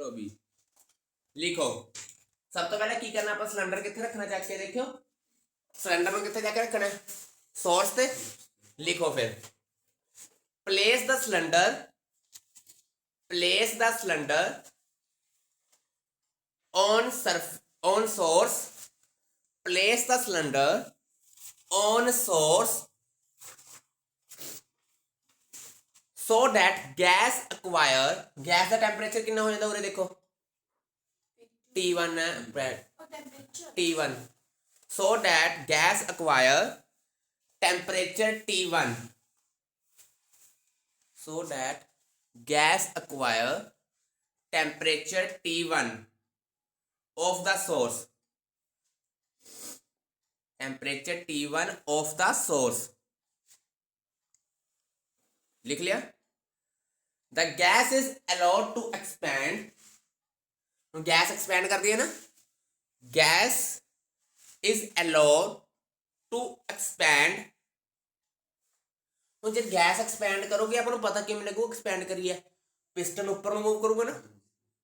चलो भी लिखो। सब तो पहले की करना, आप सिलेंडर कितने रखना जाके देखियो, सिलेंडर में कितने जाके रखना है, सोर्स पे। लिखो फिर place the cylinder on source, place the cylinder on source so that gas acquire, gas का टेम्परेचर कितना हो जाता है उरे देखो T1 है T1, so that gas acquire temperature T1, so that gas acquire temperature T1 of the source, temperature T1 of the source। लिख लिया। The gas is allowed to expand, gas expand कर दिया ना, gas is allowed to expand। तो जब gas expand करोगे अपन पता किमें लगेगा एक्सपैंड करी है, पिस्टन ऊपर में मूव करूंगा ना,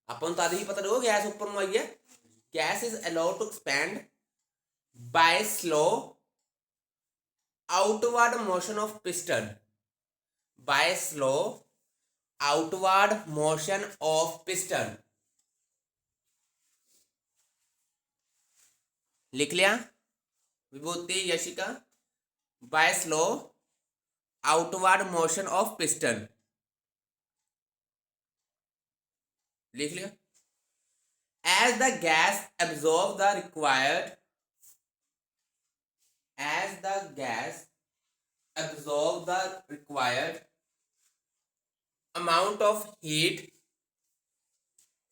अपन तद ही पता लगेगा गैस ऊपर में आई है। Gas is allowed to expand by slow outward motion of piston, by slow outward motion of piston। लिख लिया विभूति Yashika, by slow outward motion of piston। लिख लिया। as the gas absorb the required, as the gas absorb the required amount of heat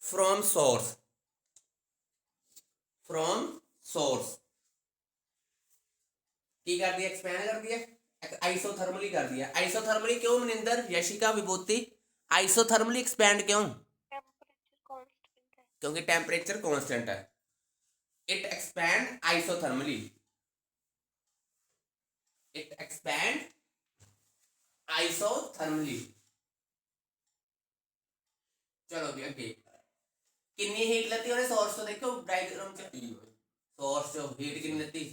from source, की कर दिया expand कर दिया, isothermally कर दिया। आइसोथर्मली क्यों मनिंदर यशिका विभूति, आइसोथर्मली एक्सपैंड क्यों, क्योंकि टेम्परेचर कांस्टेंट है। It expand isothermally, it expand isothermally. चलो भी अगे कितनी हीट लेती है सोर्स तो देखो डायग्राम च, सोर्स जो हीट कितनी लेती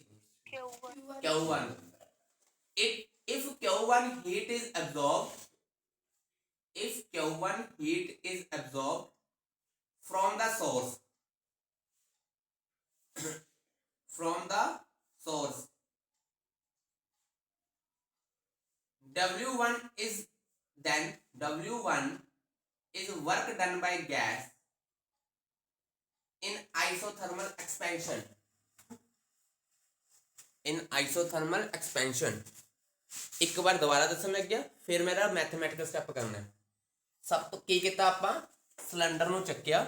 Q1। if Q1 heat is absorbed, if Q1 heat is absorbed from the source, from the source, W1 is then W1 is work done by gas in isothermal expansion, in isothermal expansion। एक बार दोबारा दसन लग गया, फिर मेरा mathematical step करना है। सब तो की किया ਆਪਾਂ सिलेंडर ਨੂੰ ਚੱਕਿਆ,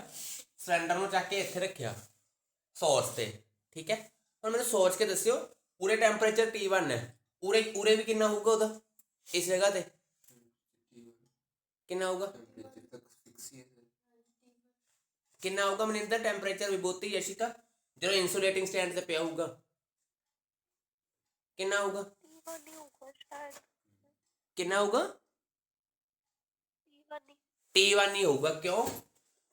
सिलेंडर ਨੂੰ ਚੱਕ ਕੇ ਇੱਥੇ ਰੱਖਿਆ सोर्स ਤੇ, ठीक है। ਹੁਣ ਮੈਨੂੰ ਸੋਚ ਕੇ ਦੱਸਿਓ ਪੂਰੇ ਟੈਂਪਰੇਚਰ T1 ਹੈ, ਉਰੇ ਵੀ ਕਿੰਨਾ ਹੋਊਗਾ ਉਹਦਾ, ਇਸ ਜਗ੍ਹਾ ਤੇ ਕਿੰਨਾ ਹੋਊਗਾ, ਕਿੰਨਾ ਹੋਊਗਾ ਮਨਿੰਦਰ ਟੈਂਪਰੇਚਰ ਵਿਭੂਤੀ ਯਸ਼ਿਕਾ ਜਦੋਂ ਇਨਸੂਲੇਟਿੰਗ ਸਟੈਂਡ ਤੇ ਪਿਆ ਹੋਊਗਾ ਕਿੰਨਾ ਹੋਊਗਾ, कितना होगा T1 ही होगा। क्यों,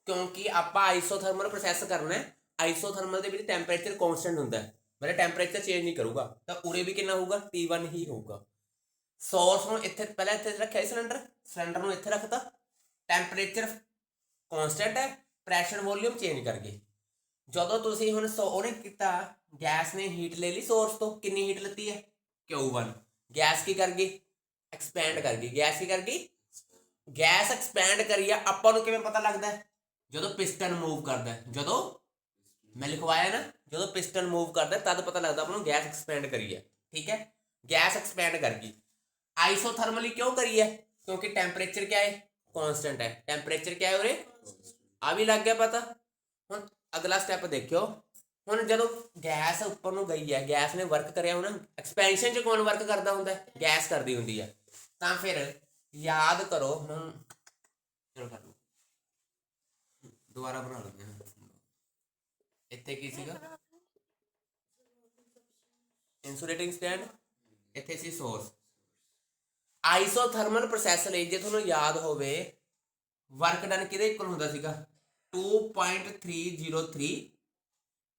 क्योंकि ਆਪਾਂ आइसोथर्मल प्रोसैस करना है, आइसोथर्मल ਦੇ ਵਿੱਚ ਟੈਂਪਰੇਚਰ ਕਾਂਸਟੈਂਟ ਹੁੰਦਾ ਹੈ, ਮੇਰਾ ਟੈਂਪਰੇਚਰ ਚੇਂਜ ਨਹੀਂ ਕਰੂਗਾ, ਤਾਂ ਉਰੇ ਵੀ ਕਿੰਨਾ ਹੋਊਗਾ T1 ਹੀ ਹੋਊਗਾ। ਸੋਰਸ ਨੂੰ ਇੱਥੇ ਪਹਿਲਾਂ ਇੱਥੇ ਰੱਖਿਆ ਸਿਲੰਡਰ ਨੂੰ ਇੱਥੇ ਰੱਖਤਾ, ਟੈਂਪਰੇਚਰ ਕਾਂਸਟੈਂਟ ਹੈ, ਪ੍ਰੈਸ਼ਰ ਵੋਲਿਊਮ ਚੇਂਜ ਕਰ ਗਏ। ਜਦੋਂ ਤੁਸੀਂ ਹੁਣ ਉਹਨੇ ਕੀਤਾ ਗੈਸ ਨੇ ਹੀਟ ਲੈ ਲਈ ਸੋਰਸ ਤੋਂ, ਕਿੰਨੀ ਹੀਟ ਲੱਤੀ ਹੈ Q1, गैस की कर गई एक्सपैंड कर गई, गैस की कर गई गैस एक्सपैंड करी है। ਆਪਾਂ ਨੂੰ ਕਿਵੇਂ ਪਤਾ ਲੱਗਦਾ ਹੈ, ਜਦੋਂ ਪਿਸਟਨ ਮੂਵ ਕਰਦਾ ਹੈ, ਜਦੋਂ ਮੈਂ ਲਿਖਵਾਇਆ ਨਾ ਜਦੋਂ ਪਿਸਟਨ ਮੂਵ ਕਰਦਾ ਤਦ ਪਤਾ ਲੱਗਦਾ ਆਪਾਂ ਨੂੰ ਗੈਸ एक्सपैंड करी है, ठीक है। गैस एक्सपैंड कर गई। आइसोथर्मली क्यों करी है, क्योंकि टेम्परेचर क्या है कांस्टेंट है, टेम्परेचर क्या है उरे आ भी लग गया पता। ਹੁਣ अगला स्टैप देखियो, ਹੁਣ ਜਦੋਂ ਗੈਸ ਉੱਪਰ ਨੂੰ ਗਈ ਹੈ, ਗੈਸ ਨੇ ਵਰਕ ਕਰਿਆ ਹੋਣਾ, ਐਕਸਪੈਂਸ਼ਨ 'ਚ ਕੌਣ ਵਰਕ ਕਰਦਾ ਹੁੰਦਾ, ਗੈਸ ਕਰਦੀ ਹੁੰਦੀ ਹੈ। ਤਾਂ ਫਿਰ ਯਾਦ ਕਰੋ ਹੁਣ, ਚਲੋ ਕਰ ਲਓ ਦੁਬਾਰਾ ਬਣਾ ਲੈਂਦੇ ਹਾਂ। ਇੱਥੇ ਕੀ ਸੀਗਾ ਇਨਸੂਲੇਟਿੰਗ ਸਟੈਂਡ, ਇੱਥੇ ਸੀ ਸੋਰਸ। ਆਈਸੋਥਰਮਲ ਪ੍ਰੋਸੈਸ ਲਈ ਜੇ ਤੁਹਾਨੂੰ ਯਾਦ ਹੋਵੇ ਵਰਕ ਡਨ ਕਿਹਦੇ ਇਕੁਅਲ ਹੁੰਦਾ ਸੀਗਾ, 2.303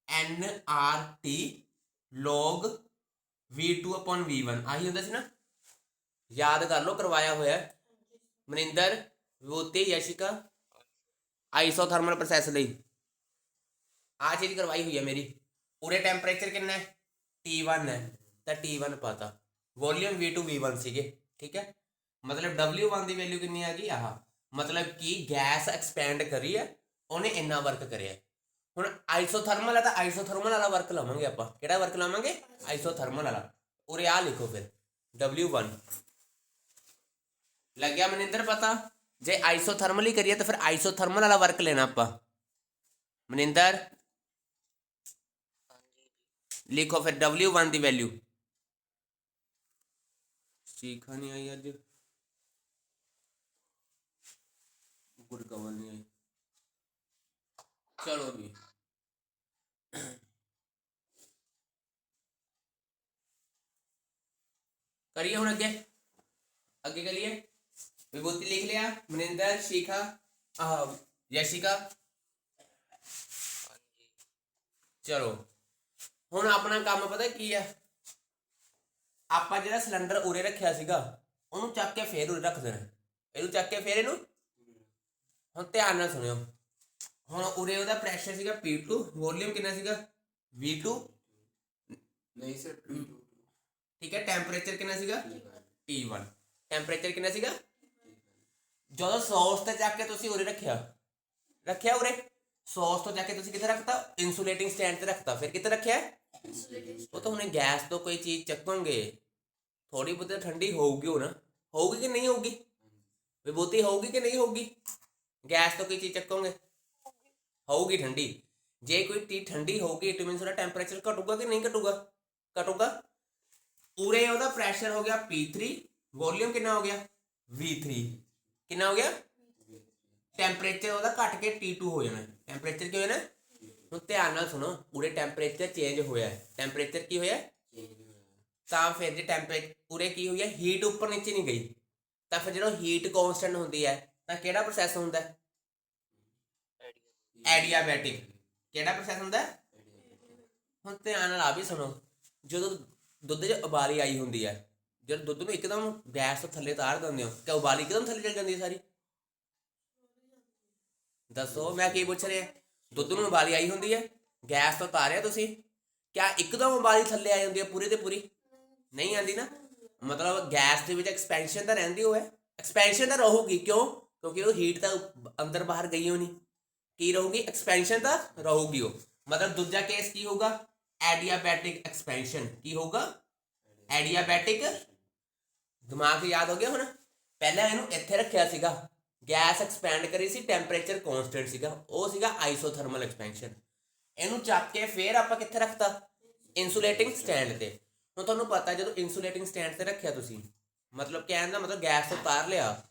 nRT log V2/V1 ਆਹੀ ਹੁੰਦਾ ਸੀ ਨਾ, ਯਾਦ ਕਰ ਲਓ, ਕਰਵਾਇਆ ਹੋਇਆ। ਮਨਿੰਦਰ, ਵਿਭੂਤੀ, ਯਸ਼ਿਕਾ, ਆਈਸੋਥਰਮਲ ਪ੍ਰੋਸੈਸ ਲਈ ਆਹ ਚੀਜ਼ ਕਰਵਾਈ ਹੋਈ ਹੈ ਮੇਰੀ। ਉਰੇ ਟੈਂਪਰੇਚਰ ਕਿੰਨਾ ਹੈ, T1 ਹੈ, ਤਾਂ T1 ਪਤਾ, ਵੋਲੀਅਮ V2/V1 ਸੀਗੇ, ਠੀਕ ਹੈ। ਮਤਲਬ W1 ਦੀ ਵੈਲਿਊ ਕਿੰਨੀ ਆ ਗਈ, ਆਹ ਮਤਲਬ ਕਿ ਗੈਸ ਐਕਸਪੈਂਡ ਕਰੀ ਹੈ, ਉਹਨੇ ਇੰਨਾ ਵਰਕ ਕਰਿਆ। ਹੁਣ ਆਈਸੋਥਰਮਲ ਹੈ ਤਾਂ ਆਈਸੋਥਰਮਲ ਵਾਲਾ ਵਰਕ ਲਵਾਂਗੇ ਆਪਾਂ। ਕਿਹੜਾ ਵਰਕ ਲਵਾਂਗੇ, ਆਈਸੋਥਰਮਲ ਵਾਲਾ। ਉਰੇ ਆ ਲਿਖੋ ਫਿਰ W1 ਲੱਗਿਆ ਮਨਿੰਦਰ ਪਤਾ। ਜੇ ਆਈਸੋਥਰਮਲ ਹੀ ਕਰੀਏ ਤਾਂ ਫਿਰ ਆਈਸੋਥਰਮਲ ਵਾਲਾ ਵਰਕ ਲੈਣਾ ਆਪਾਂ। ਮਨਿੰਦਰ ਲਿਖੋ ਫਿਰ W1 ਦੀ ਵੈਲਿਊ। ਸੀਖਾ ਨਹੀਂ ਆਈ ਅੱਜ, ਗੁਰਕਵਲ ਨਹੀਂ ਆਈ। ਚਲੋ ਵੀ करिए हूँ अगे अगे करिए। विभूति लिख लिया, मनिंदर, शिखा, यशिका। चलो हुण अपना काम पता की है, आपां जिहड़ा सिलेंडर उरे रखिया सीगा उहनूं चक के फेर उरे रख देना, इहनूं चक के फेर इहनूं। हुण ध्यान नाल सुणिओ, हुण उरे उहदा प्रैशर सीगा P2, वॉल्यूम कितना सीगा V2 नहीं सर P2, ठीक है। टैंपरेचर कितना सीगा T1, टैंपरेचर कितना सीगा। जो सॉस ते चक के तुसीं उरे रखिया उरे सॉस तो जाके तुसीं कित्थे रखता, इंसुलेटिंग स्टैंड ते रखता, फिर कित्थे रखिया, वो तो हुणे गैस तो कोई चीज़ चकोंगे थोड़ी बहुत ठंडी होगी हो ना, होगी कि नहीं होगी, विभूति होगी कि नहीं होगी। गैस तो कोई चीज़ चकोंगे होगी ठंडी, जे कोई चीज़ ठंडी होगी इट मीनस उसका टैंपरेचर घटूगा कि नहीं घटूगा, घटूगा। पूरे ਉਹਦਾ ਪ੍ਰੈਸ਼ਰ ਹੋ ਗਿਆ P3, ਵੋਲਿਊਮ ਕਿੰਨਾ ਹੋ ਗਿਆ V3, ਕਿੰਨਾ ਹੋ ਗਿਆ, ਟੈਂਪਰੇਚਰ ਉਹਦਾ ਘਟ ਕੇ T2 ਹੋ ਜਾਣਾ। ਟੈਂਪਰੇਚਰ ਕੀ ਹੋ ਜਾਣਾ, ਹੁਣ ਧਿਆਨ ਨਾਲ ਸੁਣੋ, ਪੂਰੇ ਟੈਂਪਰੇਚਰ ਚੇਂਜ ਹੋਇਆ, ਟੈਂਪਰੇਚਰ ਕੀ ਹੋਇਆ, ਤਾਂ ਫਿਰ ਜੇ ਟੈਂਪਰੇਚਰ ਪੂਰੇ ਕੀ ਹੋਈ ਹੈ, ਹੀਟ ਉੱਪਰ ਨੀਚੇ ਨਹੀਂ ਗਈ, ਤਾਂ ਫਿਰ ਜਦੋਂ ਹੀਟ ਕੌਨਸਟੈਂਟ ਹੁੰਦੀ ਹੈ ਤਾਂ ਕਿਹੜਾ ਪ੍ਰੋਸੈਸ ਹੁੰਦਾ, ਐਡੀਆਬੈਟਿਕ। ਕਿਹੜਾ ਪ੍ਰੋਸੈਸ ਹੁੰਦਾ। ਹੁਣ ਧਿਆਨ ਨਾਲ ਆ ਵੀ ਸੁਣੋ, ਜਦੋਂ ਦੁੱਧ 'ਚ ਉਬਾਲੀ ਆਈ ਹੁੰਦੀ ਹੈ, ਜਦੋਂ ਦੁੱਧ ਨੂੰ ਇੱਕਦਮ ਗੈਸ ਤੋਂ ਥੱਲੇ ਉਤਾਰ ਦਿੰਦੇ ਹੋ, ਕਿ ਉਬਾਲੀ ਇੱਕਦਮ ਥੱਲੇ ਚਲ ਜਾਂਦੀ ਹੈ ਸਾਰੀ, ਦੱਸੋ ਮੈਂ ਕੀ ਪੁੱਛ ਰਿਹਾ। ਦੁੱਧ ਨੂੰ ਉਬਾਲੀ ਆਈ ਹੁੰਦੀ ਹੈ, ਗੈਸ ਤੋਂ ਉਤਾਰਿਆ ਤੁਸੀਂ, ਕਿਆ ਇੱਕਦਮ ਉਬਾਲੀ ਥੱਲੇ ਆ ਜਾਂਦੀ ਹੈ ਪੂਰੀ ਤੇ ਪੂਰੀ, ਨਹੀਂ ਆਉਂਦੀ ਨਾ। ਮਤਲਬ ਗੈਸ ਦੇ ਵਿੱਚ ਐਕਸਪੈਂਸ਼ਨ ਤਾਂ ਰਹਿੰਦੀ ਹੋਵੇ, ਐਕਸਪੈਂਸ਼ਨ ਤਾਂ ਰਹੂਗੀ, ਕਿਉਂ, ਕਿਉਂਕਿ ਉਹ ਹੀਟ ਤਾਂ ਅੰਦਰ ਬਾਹਰ ਗਈ ਹੋਣੀ, ਕੀ ਰਹੂਗੀ, ਐਕਸਪੈਂਸ਼ਨ ਤਾਂ ਰਹੂਗੀ ਉਹ। ਮਤਲਬ ਦੂਜਾ ਕੇਸ ਕੀ ਹੋਊਗਾ, ਐਡੀਆਬੈਟਿਕ ਐਕਸਪੈਂਸ਼ਨ। ਕੀ ਹੋਊਗਾ, ਐਡੀਆਬੈਟਿਕ। ਦਿਮਾਗ ਯਾਦ ਹੋ ਗਿਆ ਹੁਣ। ਪਹਿਲਾਂ ਇਹਨੂੰ ਇੱਥੇ ਰੱਖਿਆ ਸੀਗਾ, ਗੈਸ ਐਕਸਪੈਂਡ ਕਰੀ ਸੀ, ਟੈਂਪਰੇਚਰ ਕੌਨਸਟੈਂਟ ਸੀਗਾ, ਉਹ ਸੀਗਾ ਆਈਸੋਥਰਮਲ ਐਕਸਪੈਂਸ਼ਨ। ਇਹਨੂੰ ਚੱਕ ਕੇ ਫੇਰ ਆਪਾਂ ਕਿੱਥੇ ਰੱਖਤਾ, ਇੰਸੂਲੇਟਿੰਗ ਸਟੈਂਡ ਤੇ। ਹੁਣ ਤੁਹਾਨੂੰ ਪਤਾ ਜਦੋਂ ਇੰਸੂਲੇਟਿੰਗ ਸਟੈਂਡ ਤੇ ਰੱਖਿਆ ਤੁਸੀਂ, ਮਤਲਬ ਕਹਿਣ ਦਾ ਮਤਲਬ ਗੈਸ ਤੋਂ ਉਤਾਰ ਲਿਆ,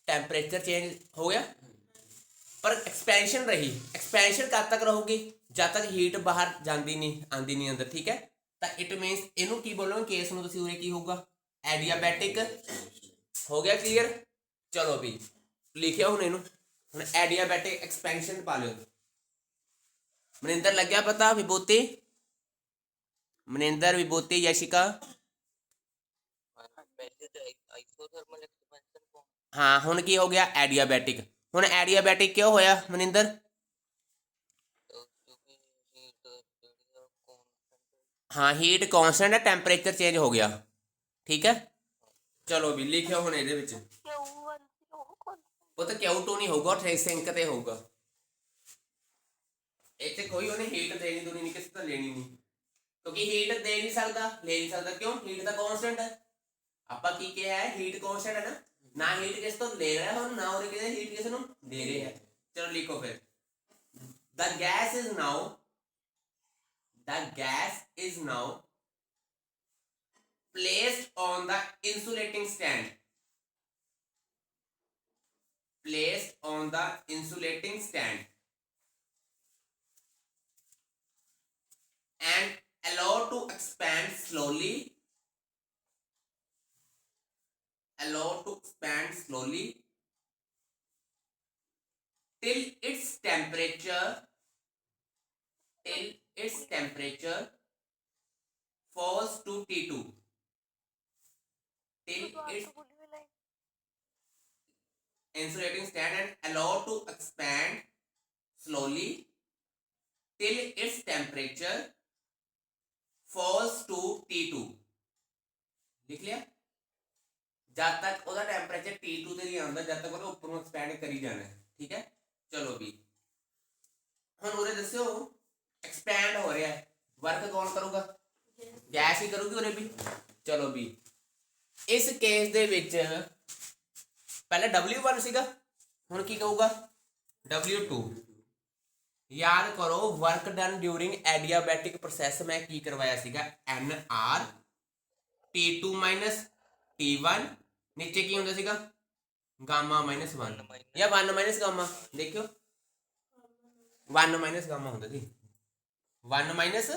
ਟੈਂਪਰੇਚਰ ਚੇਂਜ ਹੋ ਗਿਆ, ਪਰ ਐਕਸਪੈਂਸ਼ਨ ਰਹੀ। ਐਕਸਪੈਂਸ਼ਨ ਕਦ ਤੱਕ ਰਹੂਗੀ, ਜਦ ਤੱਕ ਹੀਟ ਬਾਹਰ ਜਾਂਦੀ ਨਹੀਂ, ਆਉਂਦੀ ਨਹੀਂ ਅੰਦਰ, ਠੀਕ ਹੈ। ਤਾਂ ਇਟ ਮੀਨਸ ਇਹਨੂੰ ਕੀ ਬੋਲੋਗੇ, ਕੇਸ ਨੂੰ ਤੁਸੀਂ ਉਰੇ ਕੀ ਹੋਊਗਾ, ਐਡੀਆਬੈਟਿਕ। ਹੋ ਗਿਆ ਕਲੀਅਰ। ਚਲੋ ਵੀ ਲਿਖਿਆ ਹੁਣ ਇਹਨੂੰ, ਹੁਣ ਐਡੀਆਬੈਟਿਕ ਐਕਸਪੈਂਸ਼ਨ ਪਾ ਲਿਓ। ਮਨਿੰਦਰ ਲੱਗਿਆ ਪਤਾ, ਵਿਭੂਤੀ, ਮਨਿੰਦਰ, ਵਿਭੂਤੀ, ਯਸ਼ਿਕਾ। ਹਾਂ ਹੁਣ ਕੀ ਹੋ ਗਿਆ, ਐਡੀਆਬੈਟਿਕ। ਹੁਣ ਐਡੀਆਬੈਟਿਕ ਕਿਉਂ ਹੋਇਆ ਮਨਿੰਦਰ, हाँ हीट कॉन्स्टेंट है, टैंपरेचर चेंज हो गया, ठीक है। चलो भी लिखियो हुण इहदे विच वो तो Q2 नहीं होगा, सिंक ते होगा। इत्थे कोई उन्हें हीट देनी दूनी नहीं, किसी तो लेनी नहीं, क्योंकि हीट दे नहीं सकता, ले नहीं सकता, क्यों, हीट का कॉन्स्टेंट है। आपां की कहा है, हीट कॉन्स्टेंट है ना, ना हीट किस तो ले रहा है और ना उहदे किसी हीट किस नूं दे रहे हैं। चलो लिखो फिर, the gas is now, the gas is now placed on the insulating stand, placed on the insulating stand and allowed to expand slowly, allowed to expand slowly till its temperature till its temperature falls to T2 till its insulating stand and allowed to expand slowly till its temperature falls to T2। लिख लिया? जब तक ਉਹਦਾ temperature T2 ਤੇ ਨਹੀਂ ਆਉਂਦਾ ਜਦ ਤੱਕ ਉਹਨੂੰ ਉੱਪਰੋਂ ਐਕਸਪੈਂਡ ਕਰੀ ਜਾਣਾ ਹੈ। ਠੀਕ ਹੈ, ਚਲੋ ਵੀ ਹੁਣ ਉਰੇ ਦੱਸਿਓ ਐਕਸਪੈਂਡ ਹੋ ਰਿਹਾ ਹੈ, ਵਰਕ ਕੌਣ ਕਰੂਗਾ? ਗੈਸ ਹੀ ਕਰੂਗੀ ਉਰੇ ਵੀ। ਚਲੋ ਵੀ ਇਸ ਕੇਸ ਦੇ ਵਿੱਚ ਪਹਿਲਾਂ W1 ਸੀਗਾ, ਹੁਣ ਕੀ ਕਹੂਗਾ? W2। ਯਾਦ ਕਰੋ ਵਰਕ ਡਨ ਡਿਊਰਿੰਗ ਐਡੀਆਬੈਟਿਕ ਪ੍ਰੋਸੈਸ ਮੈਂ ਕੀ ਕਰਵਾਇਆ ਸੀਗਾ? NR T2 ਮਾਈਨਸ T1 नीचे की ਹੁੰਦਾ ਸੀਗਾ ਗਾਮਾ ਮਾਈਨਸ 1 ਜਾਂ 1 ਮਾਈਨਸ ਗਾਮਾ। ਦੇਖਿਓ 1 ਮਾਈਨਸ ਗਾਮਾ ਹੁੰਦਾ ਸੀ, 1 ਮਾਈਨਸ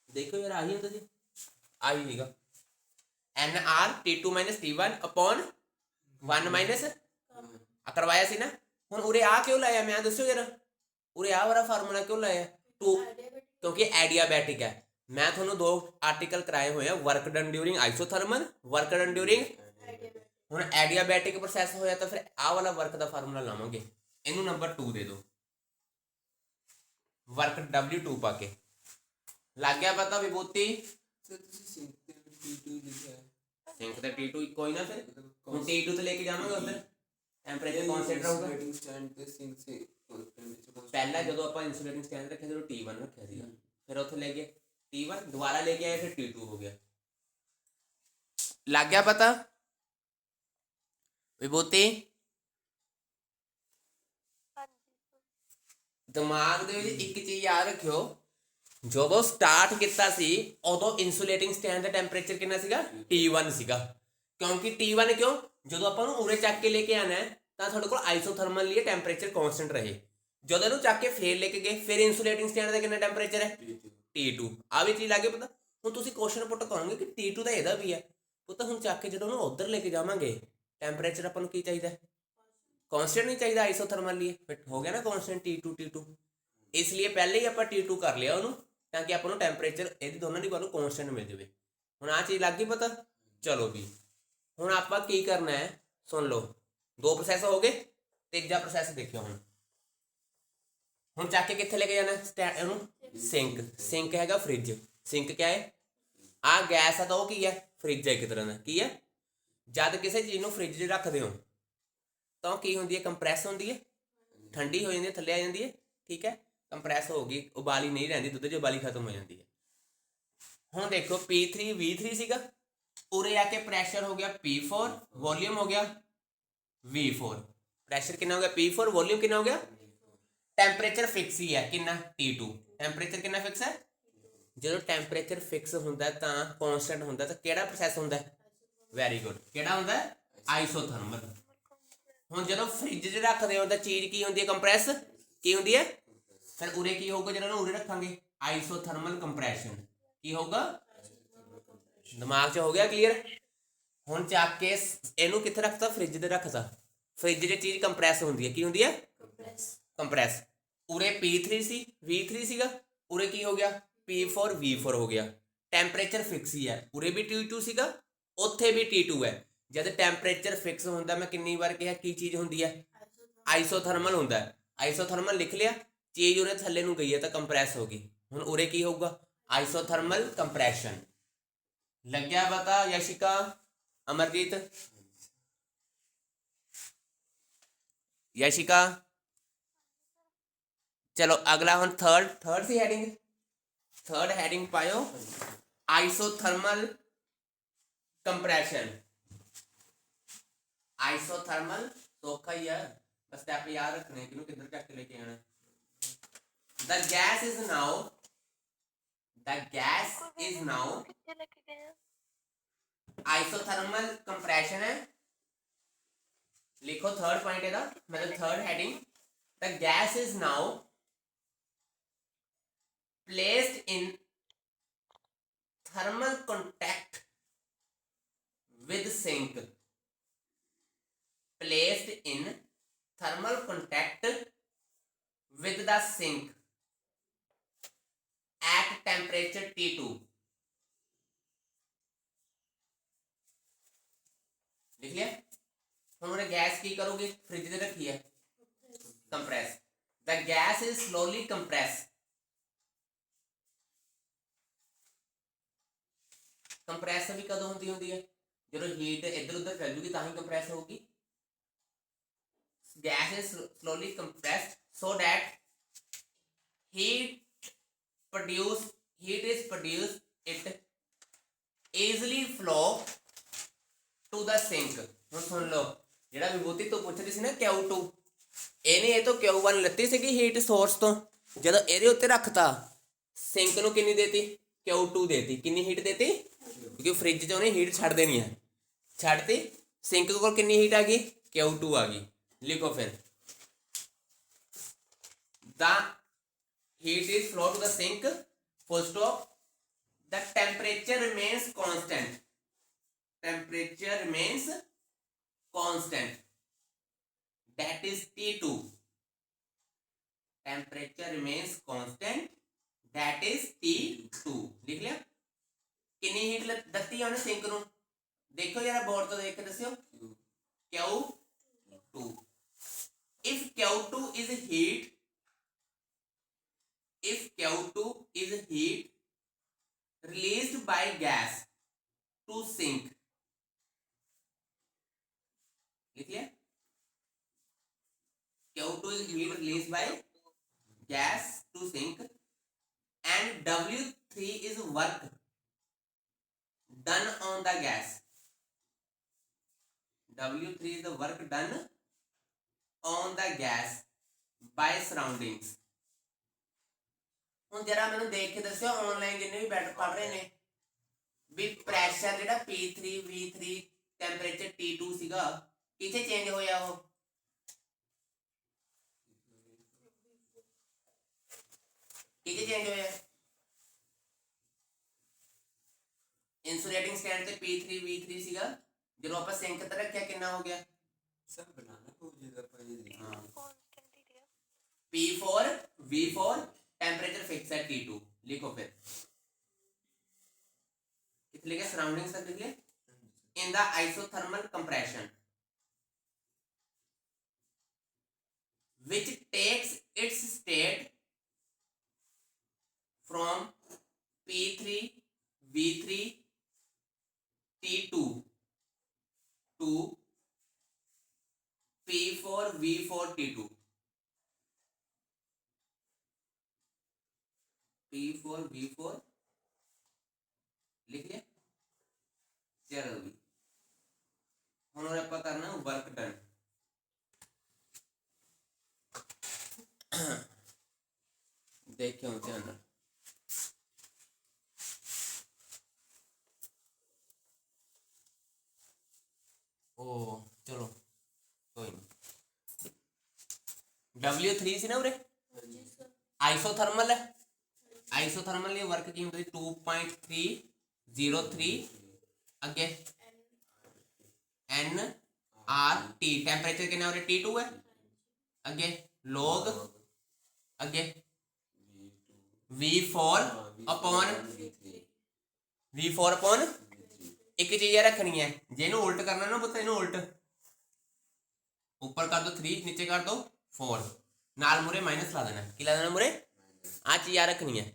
ਦੇਖੋ ਯਾਰ ਆਹੀ ਹੁੰਦਾ ਸੀ, ਆਹੀ ਸੀਗਾ NR T2 minus T1 upon 1 minus ਆ ਕਰਵਾਇਆ ਸੀ ਨਾ। ਹੁਣ ਉਰੇ ਆ ਕਿਉਂ ਲਾਇਆ ਮੈਂ ਦੱਸਿਓ ਯਾਰ, ਉਰੇ ਆ ਵਾਲਾ ਫਾਰਮੂਲਾ ਕਿਉਂ ਲਾਇਆ? 2 ਕਿਉਂਕਿ ਐਡੀਆਬੈਟਿਕ ਹੈ। मैं थोनों 2 आर्टिकल कराए हुए हैं, work done during isothermal, work done during ਹੁਣ ਐਡੀਆਬੈਟਿਕ ਪ੍ਰੋਸੈਸ ਹੋਇਆ ਤਾਂ ਫਿਰ ਆਹ ਵਾਲਾ ਵਰਕ ਦਾ ਫਾਰਮੂਲਾ ਲਾਵਾਂਗੇ, ਇਹਨੂੰ ਨੰਬਰ 2 ਦੇ ਦਿਓ, ਵਰਕ W2 ਪਾ ਕੇ। ਲੱਗ ਗਿਆ ਪਤਾ ਵਿਭੂਤੀ? ਸਿੰਕ ਤੇ T2 ਕੋਈ ਨਾ, ਫਿਰ ਹੁਣ T2 ਤੇ ਲੈ ਕੇ ਜਾਵਾਂਗੇ ਉਧਰ ਟੈਂਪਰੇਚਰ ਕਨਸਟੈਂਟ ਰਹੂਗਾ। ਪਹਿਲਾਂ ਜਦੋਂ ਆਪਾਂ ਇਨਸੂਲੇਟਿੰਗ ਸਟੈਂਡ ਰੱਖਿਆ ਜਦੋਂ T1 ਰੱਖਿਆ ਸੀਗਾ, ਫਿਰ ਉੱਥੇ ਲੈ ਗਏ T1 दोबारा लेके आए, फिर T2 हो गया। लग गया पता विभूति? दिमाग दे विच एक चीज याद रखियो, ਜਦੋਂ ਸਟਾਰਟ ਕੀਤਾ ਸੀ ਉਦੋਂ ਇਨਸੂਲੇਟਿੰਗ ਸਟੈਂਡ ਦਾ ਟੈਂਪਰੇਚਰ ਕਿੰਨਾ ਸੀਗਾ? T1 ਸੀਗਾ। ਕਿਉਂਕਿ T1 ਕਿਉਂ? ਜਦੋਂ ਆਪਾਂ ਨੂੰ ਉਰੇ ਚੱਕ ਕੇ ਲੈ ਕੇ ਆਣਾ ਤਾਂ ਤੁਹਾਡੇ ਕੋਲ ਆਈਸੋਥਰਮਲ ਲਈ ਟੈਂਪਰੇਚਰ ਕਾਂਸਟੈਂਟ ਰਹੇ। ਜਦੋਂ ਇਹਨੂੰ ਚੱਕ ਕੇ ਫੇਰ ਲੈ ਕੇ ਗਏ ਫਿਰ ਇਨਸੂਲੇਟਿੰਗ ਸਟੈਂਡ ਦਾ ਕਿੰਨਾ ਟੈਂਪਰੇਚਰ ਹੈ? T2। ਆ ਵੀ ਚੀਜ਼ ਲੱਗੇ ਪਤਾ? ਹੁਣ ਤੁਸੀਂ ਕੁਐਸਚਨ ਪੁੱਟ ਕਰੋਗੇ ਕਿ T2 ਦਾ ਇਹਦਾ ਵੀ ਹੈ ਪੁੱਤ। ਹੁਣ ਚੱਕ ਕੇ ਜਦੋਂ ਉਹਨੂੰ ਉੱਧਰ ਲੈ ਕੇ ਜਾਵਾਂਗੇ ਟੈਂਪਰੇਚਰ ਆਪਾਂ ਨੂੰ ਕੀ ਚਾਹੀਦਾ? ਕਾਂਸਟੈਂਟ ਨਹੀਂ ਚਾਹੀਦਾ ਆਈਸੋਥਰਮਲ ਲਈ, ਫਿਰ ਹੋ ਗਿਆ ਨਾ ਕਾਂਸਟੈਂਟ T2। ਇਸ ਲਈ ਪਹਿਲੇ ਹੀ ਆਪਾਂ T2 ਕਰ ਲਿਆ ਉਹਨੂੰ ਤਾਂ ਕਿ ਆਪਾਂ ਨੂੰ ਟੈਂਪਰੇਚਰ ਇਹਦੀ ਦੋਨਾਂ ਦੀ ਵੱਲੋਂ ਕਾਂਸਟੈਂਟ ਮਿਲ ਜਾਵੇ। ਹੁਣ ਆਹ ਚੀਜ਼ ਲੱਗ ਗਈ ਪਤਾ? ਚਲੋ ਵੀ ਹੁਣ ਆਪਾਂ ਕੀ ਕਰਨਾ ਹੈ ਸੁਣ ਲਓ। 2 ਪ੍ਰੋਸੈਸ ਹੋ ਗਏ, ਤੀਜਾ ਪ੍ਰੋਸੈਸ ਦੇਖਿਓ। ਹੁਣ ਚੱਕ ਕੇ ਕਿੱਥੇ ਲੈ ਕੇ ਜਾਣਾ ਇਹਨੂੰ? ਸਿੰਕ। ਸਿੰਕ ਹੈਗਾ ਫ੍ਰਿਜ। ਸਿੰਕ ਕਿਆ ਹੈ? ਆ ਗੈਸ ਆ ਤਾਂ ਉਹ ਕੀ ਹੈ? ਫ੍ਰਿਜ ਹੈ ਇੱਕ ਤਰ੍ਹਾਂ ਦਾ। ਕੀ ਹੈ? ਜਦ ਕਿਸੇ ਚੀਜ਼ ਨੂੰ ਫ੍ਰਿਜ 'ਚ ਰੱਖਦੇ ਹੋ ਤਾਂ ਉਹ ਕੀ ਹੁੰਦੀ ਹੈ? ਕੰਪਰੈਸ ਹੁੰਦੀ ਹੈ, ਠੰਡੀ ਹੋ ਜਾਂਦੀ ਹੈ, ਥੱਲੇ ਆ ਜਾਂਦੀ ਹੈ। ਠੀਕ ਹੈ, ਕੰਪਰੈਸ ਹੋ ਗਈ, ਉਬਾਲੀ ਨਹੀਂ ਰਹਿੰਦੀ, ਦੁੱਧ 'ਚ ਉਬਾਲੀ ਖਤਮ ਹੋ ਜਾਂਦੀ ਹੈ। ਹੁਣ ਦੇਖੋ P3 V3 ਸੀਗਾ, ਉਰੇ ਆ ਕੇ ਪ੍ਰੈਸ਼ਰ ਹੋ ਗਿਆ P4, ਵੋਲਿਊਮ ਹੋ ਗਿਆ V4। ਪ੍ਰੈਸ਼ਰ ਕਿੰਨਾ ਹੋ ਗਿਆ? P4, ਵੋਲਿਊਮ ਕਿੰਨਾ ਹੋ ਗਿਆ? ਟੈਂਪਰੇਚਰ ਫਿਕਸ ਹੀ ਹੈ ਕਿੰਨਾ? T2। ਟੈਂਪਰੇਚਰ ਕਿੰਨਾ ਫਿਕਸ ਹੈ? ਜਦੋਂ ਟੈਂਪਰੇਚਰ ਫਿਕਸ ਹੁੰਦਾ ਤਾਂ ਕਾਂਸਟੈਂਟ ਹੁੰਦਾ ਤਾਂ ਕਿਹੜਾ ਪ੍ਰੋਸੈਸ ਹੁੰਦਾ? ਵੈਰੀ ਗੁੱਡ, ਕਿਹੜਾ ਹੁੰਦਾ? ਆਈਸੋਥਰਮਲ। ਹੁਣ ਜਦੋਂ ਫ੍ਰਿਜ 'ਚ ਰੱਖਦੇ ਹੋ ਤਾਂ ਚੀਜ਼ ਕੀ ਹੁੰਦੀ ਹੈ? ਕੰਪਰੈਸ। ਕੀ ਹੁੰਦੀ ਹੈ? ਫਿਰ ਉਰੇ ਕੀ ਹੋਊਗਾ ਜਦੋਂ ਉਹਨੂੰ ਉਰੇ ਰੱਖਾਂਗੇ? ਆਈਸੋਥਰਮਲ ਕੰਪਰੈਸ਼ਨ। ਕੀ ਹੋਊਗਾ? ਦਿਮਾਗ 'ਚ ਹੋ ਗਿਆ ਕਲੀਅਰ? ਹੁਣ ਚੱਕ ਕੇ ਇਹਨੂੰ ਕਿੱਥੇ ਰੱਖਤਾ? ਫ੍ਰਿਜ 'ਤੇ ਰੱਖਤਾ। ਫ੍ਰਿਜ 'ਚ ਚੀਜ਼ ਕੰਪਰੈਸ ਹੁੰਦੀ ਹੈ। ਕੀ ਹੁੰਦੀ ਹੈ? ਕੰਪਰੈਸ। ਉਰੇ P3 ਸੀ, V3 ਸੀਗਾ, ਉਰੇ ਕੀ ਹੋ ਗਿਆ? P4 V4 ਹੋ ਗਿਆ। ਟੈਂਪਰੇਚਰ ਫਿਕਸ ਹੀ ਹੈ, ਉਰੇ ਵੀ T2 ਸੀਗਾ, ਉੱਥੇ ਵੀ T2 ਹੈ। ਜਦ ਟੈਂਪਰੇਚਰ ਫਿਕਸ ਹੁੰਦਾ, ਮੈਂ ਕਿੰਨੀ ਵਾਰ ਕਿਹਾ ਕੀ ਚੀਜ਼ ਹੁੰਦੀ ਹੈ? ਆਈਸੋਥਰਮਲ ਹੁੰਦਾ ਹੈ। ਆਈਸੋਥਰਮਲ ਲਿਖ ਲਿਆ, ਚੀਜ਼ ਉਰੇ ਥੱਲੇ ਨੂੰ ਗਈ ਹੈ ਤਾਂ ਕੰਪਰੈਸ ਹੋ ਗਈ। ਹੁਣ ਉਰੇ ਕੀ ਹੋਊਗਾ? Isothermal compression. ਲੱਗਿਆ ਪਤਾ ਯਸ਼ਿਕਾ, ਅਮਰਜੀਤ, ਯਸ਼ਿਕਾ? चलो अगला हम third C heading, third heading पायो आइसोथर्मल कंप्रेशन। आइसोथर्मल सौखा ही है, बस स्टेप याद रखने कि किधर चक के लेके आना। The gas is now isothermal compression है। लिखो थर्ड पॉइंट है मतलब third heading, the gas is now placed in thermal contact with sink, placed in thermal contact with the sink at temperature T2। लिख लिया। हम उन्हें गैस की करोगे फ्रिज में रखी है compress. The gas is slowly compress. Compress भी कदों होती है जो हीट इधर उधर चल जूगी तां ही कंप्रेस होगी। Gas is slowly compressed so that heat is produced it easily flow to the sink। ਹੁਣ ਸੁਣ ਲਓ ਜਿਹੜਾ ਵਿਭੂਤੀ ਤੋਂ ਪੁੱਛਦੀ ਸੀ ਨਾ Q2, ਇਹਨੇ ਇਹ ਤੋਂ Q1 ਲੱਤੀ ਸੀਗੀ ਹੀਟ ਸੋਰਸ ਤੋਂ। ਜਦੋਂ ਇਹਦੇ ਉੱਤੇ ਰੱਖਤਾ ਸਿੰਕ ਨੂੰ ਕਿੰਨੀ ਦੇਤੀ Q2 ਦੇਤੀ। ਕਿੰਨੀ ਹੀਟ ਦੇਤੀ ਕਿਉਂਕਿ ਫ੍ਰਿਜ 'ਚ ਉਹਨੇ ਹੀਟ ਛੱਡ ਦੇਣੀ ਹੈ, ਛੱਡਤੀ। ਸਿੰਕ ਕੋਲ ਕਿੰਨੀ ਹੀਟ ਆ ਗਈ Q2 ਆ ਗਈ। ਲਿਖੋ ਫਿਰ the heat is flow to the sink full stop। the temperature remains constant। temperature remains constant that is T2। temperature remains constant that is T2। लिख लिया। कितनी हीट दती है उन्हें सिंक ਨੂੰ देखो जरा बोर्ड तो देख के दसियो Q2। if Q2 is heat released by gas to sink। लिख लिया। Q2 is heat released by gas to sink and W3 is work done on the gas। W3 is the work done on the gas by surroundings। ਹੁਣ ਜਰਾ ਮੈਨੂੰ ਦੇਖ ਕੇ ਦੱਸਿਓ online ਜਿੰਨੇ ਵੀ ਬੈਠ ਪੜ ਰਹੇ ਨੇ ਵੀ ਪ੍ਰੈਸ਼ਰ ਜਿਹੜਾ P3 V3 ਟੈਂਪਰੇਚਰ T2 ਸੀਗਾ ਕਿੱਥੇ ਚੇਂਜ ਹੋਇਆ ਉਹ ਕਿੱਥੇ ਚੇਂਜ ਹੋਇਆ। ਇਨਸੂਲੇਟਿੰਗ ਸਟੈਂਡ ਤੇ P3 V3 ਸੀਗਾ ਜਦੋਂ ਆਪਾਂ ਸਿੰਕ ਤੇ ਰੱਖਿਆ ਕਿੰਨਾ ਹੋ ਗਿਆ ਸਰ ਬਣਾਣਾ ਹੋ ਜੇਗਾ P4 V4 टेम्परेचर फिक्स है T2। लिखो फिर कितने लिखे सराउंडिंग्स तक लिख लिया। In the isothermal compression which takes its state from P3 V3 T2 to P4 V4 T2। P4 V4 लिख लिया। चलो भी हम आप करना वर्क डन। देखियो ध्यान ओ चलो कोई नहीं। W3 सी ना उरे आइसोथर्मल है। आइसोथर्मल वर्क की होती 2.303 अगे NRT टेम्परेचर कितना हो रहा T2 है अगे log अगे V4 अपॉन एक चीज रखनी है जे उल्ट करना ना पुत्र उल्ट ऊपर कर दो 3 नीचे कर दो 4 नाल मुरे माइनस ला देना कि ला देना मुरे आ चीज याद रखनी है।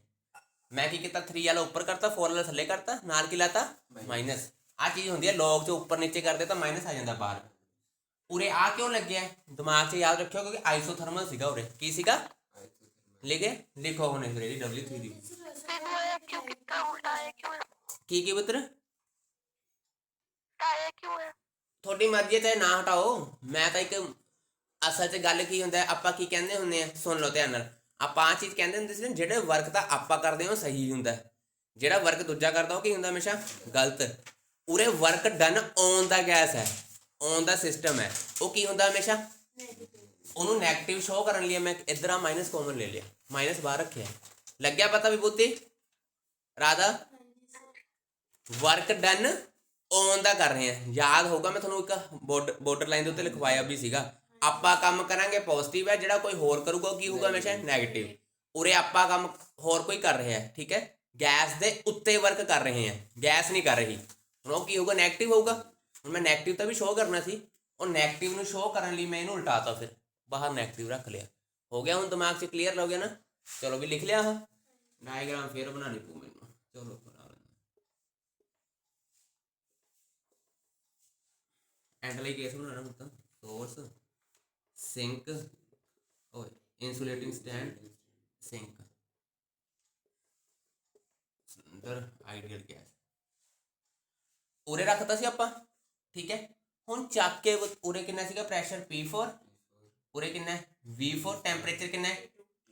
मैं की किया 3 वाला ऊपर करता 4 वाला थले करता नाल की लाता माइनस। आ चीज होंगी है लॉग जो ऊपर नीचे कर देता माइनस आ जाता बाहर। उरे आ क्यों लग गया दिमाग से याद रखियो क्योंकि आइसोथर्मल सीगा उरे की सीगा लिखे लिखो होने फिर W3 दी की पुत्र थोड़ी मर्जी है चाहे ना हटाओ। मैं तो एक असल च गल की हुंदा आपां की कहंदे हुंदे आ सुन लो ध्यान नाल ਆਪਾਂ ਆ ਚੀਜ਼ ਕਹਿੰਦੇ ਹੁੰਦੇ ਸੀ ਨਾ ਜਿਹੜੇ ਵਰਕ ਤਾਂ ਆਪਾਂ ਕਰਦੇ ਹਾਂ ਉਹ ਸਹੀ ਹੁੰਦਾ ਜਿਹੜਾ ਵਰਕ ਦੂਜਾ ਕਰਦਾ ਉਹ ਕੀ ਹੁੰਦਾ ਹਮੇਸ਼ਾ ਗਲਤ। ਉਰੇ work done on the gas ਹੈ ਔਨ ਦਾ ਸਿਸਟਮ ਹੈ ਉਹ ਕੀ ਹੁੰਦਾ ਹਮੇਸ਼ਾ ਉਹਨੂੰ ਨੈਗੇਟਿਵ ਸ਼ੋ ਕਰਨ ਲਈ ਮੈਂ ਇਧਰ ਆ ਮਾਈਨਸ ਕਾਮਨ ਲੈ ਲਿਆ ਮਾਈਨਸ ਬਾਹਰ ਰੱਖਿਆ। ਲੱਗਿਆ ਪਤਾ Vibhuti Radha work done on the ਕਰ ਰਹੇ ਆ। ਯਾਦ ਹੋਊਗਾ ਮੈਂ ਤੁਹਾਨੂੰ ਇੱਕ ਬਾਰਡਰ ਲਾਈਨ ਦੇ ਉੱਤੇ ਲਿਖਵਾਇਆ ਵੀ ਸੀਗਾ ਆਪਾਂ ਕੰਮ ਕਰਾਂਗੇ ਪੋਜ਼ਿਟਿਵ ਹੈ, ਜਿਹੜਾ ਕੋਈ ਹੋਰ ਕਰੂਗਾ ਉਹ ਕੀ ਹੋਊਗਾ ਹਮੇਸ਼ਾ ਨੈਗੇਟਿਵ। ਉਰੇ ਆਪਾਂ ਕੰਮ ਹੋਰ ਕੋਈ ਕਰ ਰਿਹਾ ਹੈ, ਠੀਕ ਹੈ, ਗੈਸ ਦੇ ਉੱਤੇ ਵਰਕ ਕਰ ਰਹੇ ਹਾਂ, ਗੈਸ ਨਹੀਂ ਕਰ ਰਹੀ, ਹੁਣ ਉਹ ਕੀ ਹੋਊਗਾ ਨੈਗੇਟਿਵ ਹੋਊਗਾ। ਹੁਣ ਮੈਂ ਨੈਗੇਟਿਵ ਤਾਂ ਵੀ ਸ਼ੋਅ ਕਰਨਾ ਸੀ, ਉਹ ਨੈਗੇਟਿਵ ਨੂੰ ਸ਼ੋਅ ਕਰਨ ਲਈ ਮੈਂ ਇਹਨੂੰ ਉਲਟਾਤਾ, ਫਿਰ ਬਾਹਰ ਨੈਗੇਟਿਵ ਰੱਖ ਲਿਆ। ਹੋ ਗਿਆ ਹੁਣ ਦਿਮਾਗ 'ਚ ਕਲੀਅਰ ਹੋ ਗਿਆ ਨਾ। ਚਲੋ ਵੀ ਲਿਖ ਲਿਆ, ਡਾਇਗਰਾਮ ਫਿਰ ਬਣਾਉਣੀ ਪਊ ਮੈਨੂੰ। ਚਲੋ ਬਣਾ ਲੈਂਦੇ ਐਂਡ ਲਈ ਕੇਸ ਬਣਾਉਣਾ ਹੁਣ ਤਾਂ। ਸੋਰਸ, ਸਿੰਕ, ਓਏ insulating stand, sink, cylinder, ideal gas ਉਰੇ ਰੱਖਤਾ ਸੀ ਆਪਾਂ, ਠੀਕ ਹੈ। ਹੁਣ ਚੱਕ ਕੇ ਉਰੇ ਕਿੰਨਾ ਸੀਗਾ ਪ੍ਰੈਸ਼ਰ P4, ਉਰੇ ਕਿੰਨਾ ਹੈ V4, ਟੈਂਪਰੇਚਰ ਕਿੰਨਾ ਹੈ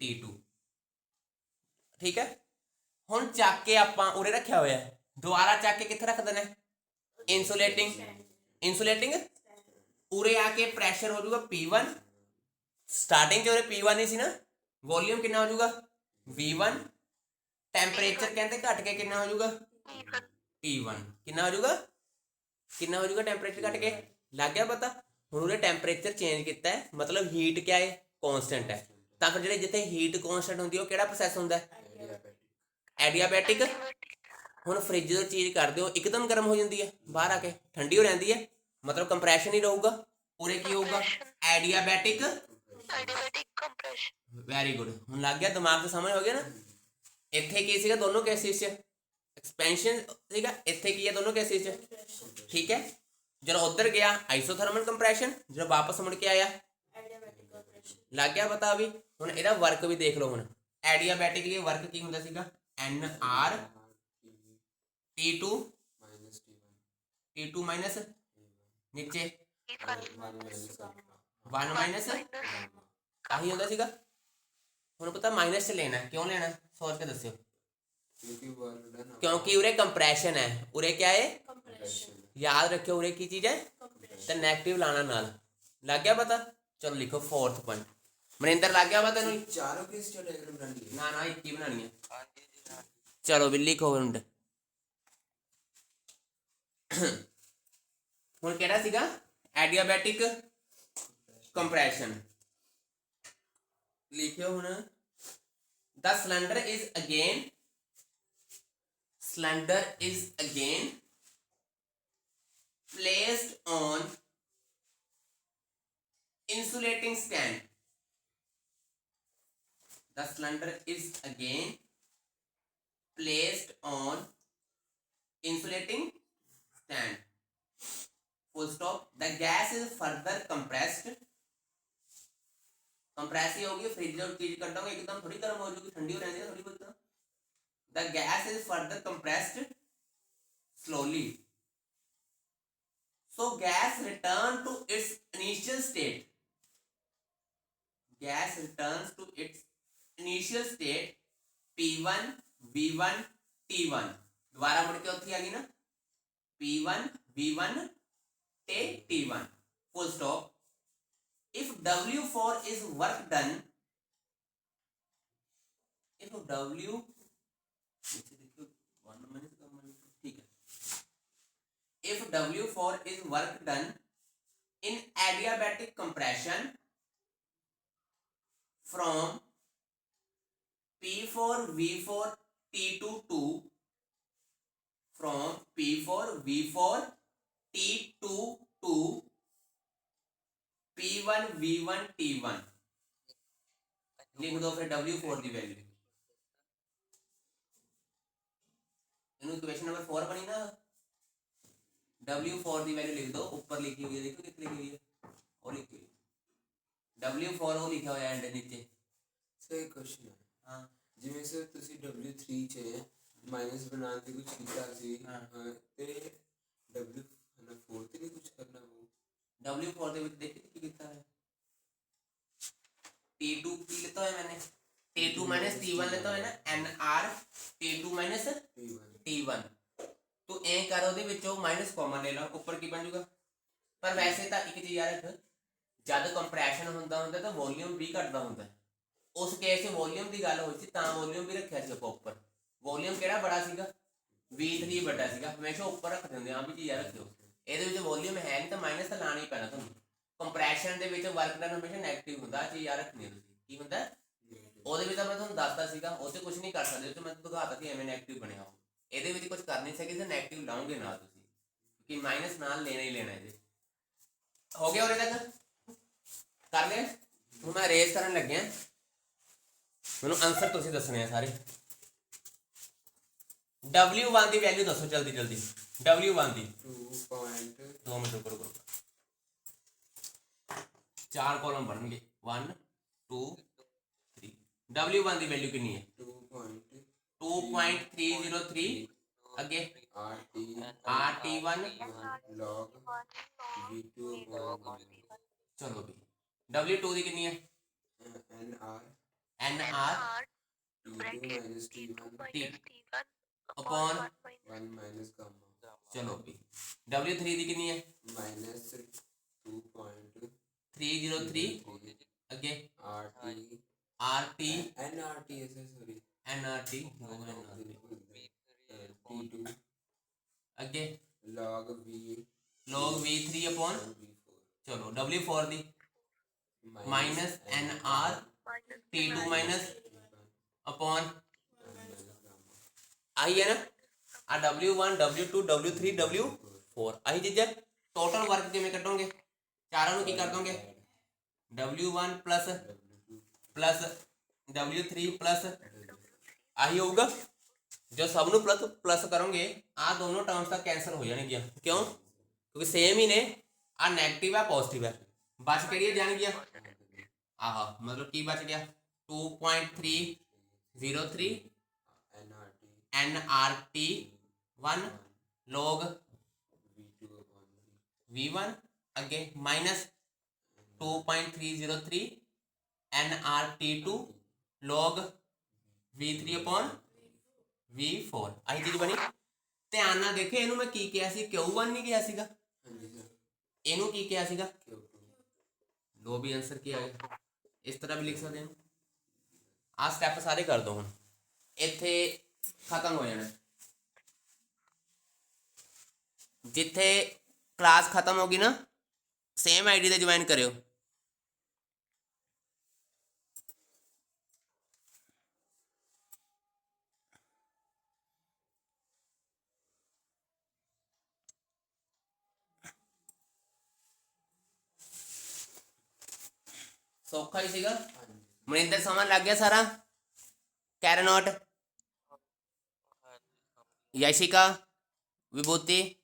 T2, ਠੀਕ ਹੈ। ਹੁਣ ਚੱਕ ਕੇ ਆਪਾਂ ਉਰੇ ਰੱਖਿਆ ਹੋਇਆ, ਦੁਬਾਰਾ ਚੱਕ ਕੇ ਕਿੱਥੇ ਰੱਖ ਦੇਣਾ ਇਨਸੂਲੇਟਿੰਗ, ਇਨਸੂਲੇਟਿੰਗ ਉਰੇ ਆ ਕੇ ਪ੍ਰੈਸ਼ਰ ਹੋ ਜਾਊਗਾ P1, ਸਟਾਰਟਿੰਗ 'ਚ ਉਰੇ P1 ਹੀ ਸੀ ਨਾ, ਵੋਲਿਊਮ ਕਿੰਨਾ ਹੋ ਜਾਊਗਾ V1, ਟੈਂਪਰੇਚਰ ਕਹਿੰਦੇ ਘਟ ਕੇ ਕਿੰਨਾ ਹੋ ਜਾਊਗਾ T1, ਕਿੰਨਾ ਹੋ ਜਾਊਗਾ, ਕਿੰਨਾ ਹੋ ਜਾਊਗਾ ਟੈਂਪਰੇਚਰ ਘਟ ਕੇ, ਲੱਗ ਗਿਆ ਪਤਾ। ਹੁਣ ਉਹਨੇ ਟੈਂਪਰੇਚਰ ਚੇਂਜ ਕੀਤਾ ਹੈ, ਮਤਲਬ ਹੀਟ ਕਿਆ ਹੈ ਕੌਨਸਟੈਂਟ ਹੈ, ਤਾਂ ਫਿਰ ਜਿਹੜੇ ਜਿੱਥੇ ਹੀਟ ਕੌਨਸਟੈਂਟ ਹੁੰਦੀ ਉਹ ਕਿਹੜਾ ਪ੍ਰੋਸੈਸ ਹੁੰਦਾ ਐਡੀਆਬੈਟਿਕ। ਹੁਣ ਫ੍ਰਿਜ ਤੋਂ ਚੀਜ਼ ਕਰਦੇ ਹੋ ਇੱਕਦਮ ਗਰਮ ਹੋ ਜਾਂਦੀ ਹੈ, ਬਾਹਰ ਆ ਕੇ ਠੰਡੀ ਹੋ ਜਾਂਦੀ ਹੈ, ਮਤਲਬ ਕੰਪਰੈਸ਼ਨ ਹੀ ਰਹੂਗਾ, ਉਰੇ ਕੀ ਹੋਊਗਾ ਐਡੀਆਬੈਟਿਕ ਕੰਪਰੈਸ਼ਨ। ਵੈਰੀ ਗੁੱਡ, ਹੁਣ ਲੱਗ ਗਿਆ ਦਿਮਾਗ 'ਚ ਸਮਝ ਹੋ ਗਿਆ ਨਾ। ਇੱਥੇ ਕੀ ਸੀਗਾ ਦੋਨੋਂ ਕੇਸਿਸ 'ਚ ਐਕਸਪੈਂਸ਼ਨ ਸੀਗਾ, ਇੱਥੇ ਕੀ ਹੈ ਦੋਨੋਂ ਕੇਸਿਸ 'ਚ, ਠੀਕ ਹੈ। ਜਦੋਂ ਉੱਧਰ ਗਿਆ ਆਈਸੋਥਰਮਲ ਕੰਪਰੈਸ਼ਨ, ਜਦੋਂ ਵਾਪਸ ਮੁੜ ਕੇ ਆਇਆ ਲੱਗ ਗਿਆ ਪਤਾ ਵੀ। ਹੁਣ ਇਹਦਾ ਵਰਕ ਵੀ ਦੇਖ ਲਓ, ਹੁਣ ਐਡੀਆਬੈਟਿਕ ਲਈ ਵਰਕ ਕੀ ਹੁੰਦਾ ਸੀਗਾ NR T2 ਮਾਈਨਸ ਨੀਚੇ 1 ਮਾਈਨਸ ਆਹੀ ਹੁੰਦਾ ਸੀਗਾ। ਹੁਣ ਪਤਾ ਮਾਈਨਸ 'ਚ ਲੈਣਾ, ਕਿਉਂ ਲੈਣਾ ਸੋਚ ਕੇ ਦੱਸਿਓ। क्योंकि उरे कंप्रेशन है, उरे क्या है याद रखियो उरे की चीज है तो नेगेटिव लाना नाल। लग गया पता, चलो लिखो फोर्थ पॉइंट। मनिंदर लग गया पता नहीं चारों केस चलो डायग्राम बनानी है ना एक ही बनानी है। चलो भी लिखो हुन केड़ा सीगा एडियाबैटिक कंप्रेशन लिखियो हुन। The cylinder is again placed on insulating stand. The cylinder is again placed on insulating stand. Full stop. The gas is further compressed. Compress ही होगी, फ्रिज में चीज करता हूँ एकदम थोड़ी गर्म हो जाएगी, ठंडी हो रहती है थोड़ी बहुत। The gas is further compressed slowly, so gas return to its initial state. Gas returns to its initial state P1 V1 T1। दोबारा मुड़ के उत्थे आ गई ना P1 V1 T1 full stop। If W4 is work done, if W if W4 is work done in adiabatic compression from P4 V4 T2 to from P4 V4 T2 to P1 V1 T1 लिख दो फिर W4 की value. Equation number 4 बनी ना, W4 की value लिख दो, ऊपर लिखी हुई है देखो कितनी लिखी हुई है और लिखी हुई W4 वो लिखा हुआ है एंड नीचे। सर एक क्वेश्चन है हां जिਵੇਂ सर ਤੁਸੀਂ W3 ਚ ਮਾਈਨਸ ਬਣਾਉਣ ਦੀ ਕੁਝ ਕੀਤਾ ਸੀ ਤੇ W4 ਤੇ ਵੀ ਕੁਝ ਕਰਨਾ ਹੋ। W4 ਦੇ ਵਿੱਚ ਦੇਖੀ ਕੀ ਕੀਤਾ ਹੈ T2 की लेता है मैंने T2 माइनस T1 लेता है ना NR T2 माइनस T1 तो ए कर ਉਹਦੇ ਵਿੱਚੋਂ ਮਾਈਨਸ ਕਾਮਨ ਲੈ ਲਾ ਉੱਪਰ ਕੀ ਬਣ ਜਾਊਗਾ। ਪਰ ਵੈਸੇ ਤਾਂ ਇੱਕ ਚੀਜ਼ ਯਾਦ ਰੱਖ, ਜਦ ਕੰਪਰੈਸ਼ਨ ਹੁੰਦਾ ਤਾਂ ਵੋਲਿਊਮ ਵੀ ਘਟਦਾ ਹੁੰਦਾ। ਉਸ ਕੇਸ 'ਚ ਵੋਲਿਊਮ ਦੀ ਗੱਲ ਹੋਈ ਸੀ ਤਾਂ ਵੋਲਿਊਮ ਵੀ ਰੱਖਿਆ ਸੀ ਆਪਾਂ ਉੱਪਰ। ਵੋਲਿਊਮ ਕਿਹੜਾ ਬੜਾ ਸੀਗਾ V3 ਵੱਡਾ ਸੀਗਾ, ਹਮੇਸ਼ਾ ਉੱਪਰ ਰੱਖਦੇ ਹੁੰਦੇ ਆ ਵੀ ਚੀਜ਼ ਯਾਦ ਰੱਖਿਓ। ਇਹਦੇ ਵਿੱਚ ਵੋਲਿਊਮ ਹੈ ਨਹੀਂ ਤਾਂ ਮਾਈਨਸ ਤਾਂ ਲਾਣਾ ਹੀ ਪੈਣਾ ਤੁਹਾਨੂੰ। ਕੰਪਰੈਸ਼ਨ ਦੇ ਵਿੱਚ ਵਰਕ ਡਨ ਹਮੇਸ਼ਾ ਨੈਗੇਟਿਵ ਹੁੰਦਾ। ਚੀਜ਼ ਯਾਦ ਰੱਖਣੀ ਹੈ ਤੁਸੀਂ। ਕੀ ਹੁੰਦਾ ਉਹਦੇ ਵਿੱਚ ਤਾਂ ਮੈਂ ਤੁਹਾਨੂੰ ਦੱਸਦਾ ਸੀਗਾ, ਉਹ 'ਤੇ ਕੁਝ ਨਹੀਂ ਕਰ ਸਕਦੇ, ਉਹ 'ਤੇ ਮੈਂ ਤੁਹਾਨੂੰ ਦਿਖਾਤਾ ਸੀ ਐਵੇਂ ਨੈਗੇਟਿਵ ਬਣਿਆ ਹੋ। ਇਹਦੇ ਵਿੱਚ ਕੁਝ ਕਰ ਨਹੀਂ ਸਕਦੇ, ਨੈਗੇਟਿਵ ਲਾਉਂਗੇ ਨਾਲ ਤੁਸੀਂ, ਕਿ ਮਾਈਨਸ ਨਾਲ ਲੈਣਾ ਹੀ ਲੈਣਾ। ਇਹਦੇ ਹੋ ਗਿਆ ਉਰੇ ਤੱਕ ਕਰ ਲਿਆ। ਹੁਣ ਮੈਂ ਰੇਸ ਕਰਨ ਲੱਗਿਆ, ਮੈਨੂੰ ਆਨਸਰ ਤੁਸੀਂ ਦੱਸਣੇ ਆ ਸਾਰੇ। W1 ਦੀ ਵੈਲਿਊ ਦੱਸੋ ਜਲਦੀ ਜਲਦੀ। W1 ਦੀ 2 ਮਿੰਟ ਕਰੋ, 4 ਕਾਲਮ ਬਣਨਗੇ 1 2 3। W1 ਦੀ ਵੈਲਿਊ ਕਿੰਨੀ ਹੈ? 2.303। ਅੱਗੇ RT1 log V2 ਚਲੋ ਵੀ W2 ਦੀ ਕਿੰਨੀ ਹੈ? NR upon 1 minus gamma। ਚਲੋ ਵੀ W3 ਦੀ ਕਿੰਨੀ ਹੈ? minus 2.303 ਅੱਗੇ RT NRT T2 ਅੱਗੇ log V3 upon ਚਲੋ W4 ਦੀ minus NR T2 minus upon ਆਹੀ ਹੈ ਨਾ। ਆ W1 W2 W3 W4 ਆਹੀ ਚੀਜ਼ਾਂ। ਟੋਟਲ ਵਰਕ ਕਿਵੇਂ ਕੱਢੋਗੇ? ਚਾਰਾਂ ਨੂੰ ਕੀ ਕਰ ਦੋਗੇ? W1 ਪਲੱਸ W3 ਪਲੱਸ ਆਹੀ ਹੋਊਗਾ। ਜੋ ਸਭ ਨੂੰ ਪਲੱਸ ਪਲੱਸ ਕਰੋਗੇ ਆ ਦੋਨੋਂ ਟਰਮਸ ਤਾਂ ਕੈਂਸਲ ਹੋ ਜਾਣਗੀਆਂ। ਕਿਉਂ? ਕਿਉਂਕਿ ਸੇਮ ਹੀ ਨੇ। ਆ ਨੈਗੇਟਿਵ ਹੈ ਪੋਜ਼ਿਟਿਵ ਹੈ, ਬਚ ਕਿਹੜੀਆਂ ਜਾਣਗੀਆਂ? ਆਹ ਮਤਲਬ ਕੀ ਬਚ ਗਿਆ? 2.303 NRT1 log V1 ਅੱਗੇ minus 2.303 NRT2 log V3 upon V4 ਆਹੀ ਚੀਜ਼ ਬਣੀ। ਧਿਆਨ ਨਾਲ ਦੇਖੇ, ਇਹਨੂੰ ਮੈਂ ਕੀ ਕਿਹਾ ਸੀ? Q1 ਨਹੀਂ ਕਿਹਾ ਸੀਗਾ, ਇਹਨੂੰ ਕੀ ਕਿਹਾ ਸੀਗਾ? ਲੋ ਵੀ ਆਂਸਰ ਕੀ ਆਇਆ। ਇਸ ਤਰ੍ਹਾਂ ਵੀ ਲਿਖ ਸਕਦੇ ਹਾਂ। ਆਹ ਸਟੈਪ ਸਾਰੇ ਕਰ ਦੋ। ਹੁਣ ਇੱਥੇ ਖਤਮ ਹੋ ਜਾਣਾ। ਜਿੱਥੇ ਕਲਾਸ ਖਤਮ ਹੋ ਗਈ ਨਾ, ਸੇਮ ਆਈਡੀ ਤੇ ਜੁਆਇਨ ਕਰਿਓ। ਸੌਖਾ ਹੀ ਸੀਗਾ। ਮਨਿੰਦਰ ਸਮਝ ਲੱਗ ਗਿਆ ਸਾਰਾ? ਕੈਰਨੋਟ, ਯਸ਼ਿਕਾ, ਵਿਭੂਤੀ,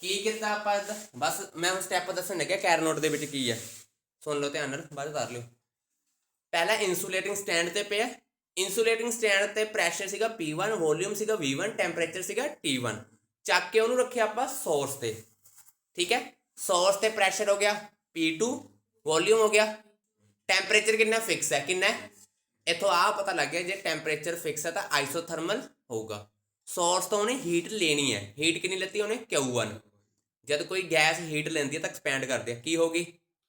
ਕੀ ਕੀਤਾ ਆਪਾਂ? ਬਸ ਮੈਂ ਹੁਣ ਸਟੈਪ ਦੱਸਣ ਲੱਗਿਆ ਕੈਰਨੋਟ ਦੇ ਵਿੱਚ ਕੀ ਹੈ। ਸੁਣ ਲਓ ਧਿਆਨ ਨਾਲ, ਬਾਅਦ ਕਰ ਲਿਓ। ਪਹਿਲਾਂ ਇਨਸੂਲੇਟਿੰਗ ਸਟੈਂਡ ਤੇ ਪਿਆ। ਇਨਸੂਲੇਟਿੰਗ ਸਟੈਂਡ ਤੇ ਪ੍ਰੈਸ਼ਰ ਸੀਗਾ P1, ਵੋਲਿਊਮ ਸੀਗਾ V1, ਟੈਂਪਰੇਚਰ ਸੀਗਾ T1। ਚੱਕ ਕੇ ਉਹਨੂੰ ਰੱਖਿਆ ਆਪਾਂ ਸੋਰਸ ਤੇ। ਠੀਕ ਹੈ, ਸੋਰਸ ਤੇ ਪ੍ਰੈਸ਼ਰ ਹੋ ਗਿਆ P2, ਵੋਲਿਊਮ ਹੋ ਗਿਆ, ਟੈਂਪਰੇਚਰ ਕਿੰਨਾ ਫਿਕਸ ਹੈ। ਕਿੰਨਾ? ਇੱਥੋਂ ਆਹ ਪਤਾ ਲੱਗ ਗਿਆ ਜੇ ਟੈਂਪਰੇਚਰ ਫਿਕਸ ਹੈ ਤਾਂ ਆਈਸੋਥਰਮਲ ਹੋਊਗਾ। ਸੋਰਸ ਤੋਂ ਉਹਨੇ ਹੀਟ ਲੈਣੀ ਹੈ। ਹੀਟ ਕਿੰਨੀ ਲੈਤੀ ਉਹਨੇ? Q1। ਜਦ ਕੋਈ ਗੈਸ ਹੀਟ ਲੈਂਦੀ ਹੈ ਤਾਂ ਐਕਸਪੈਂਡ ਕਰਦੇ ਆ, ਕੀ ਹੋਗੀ?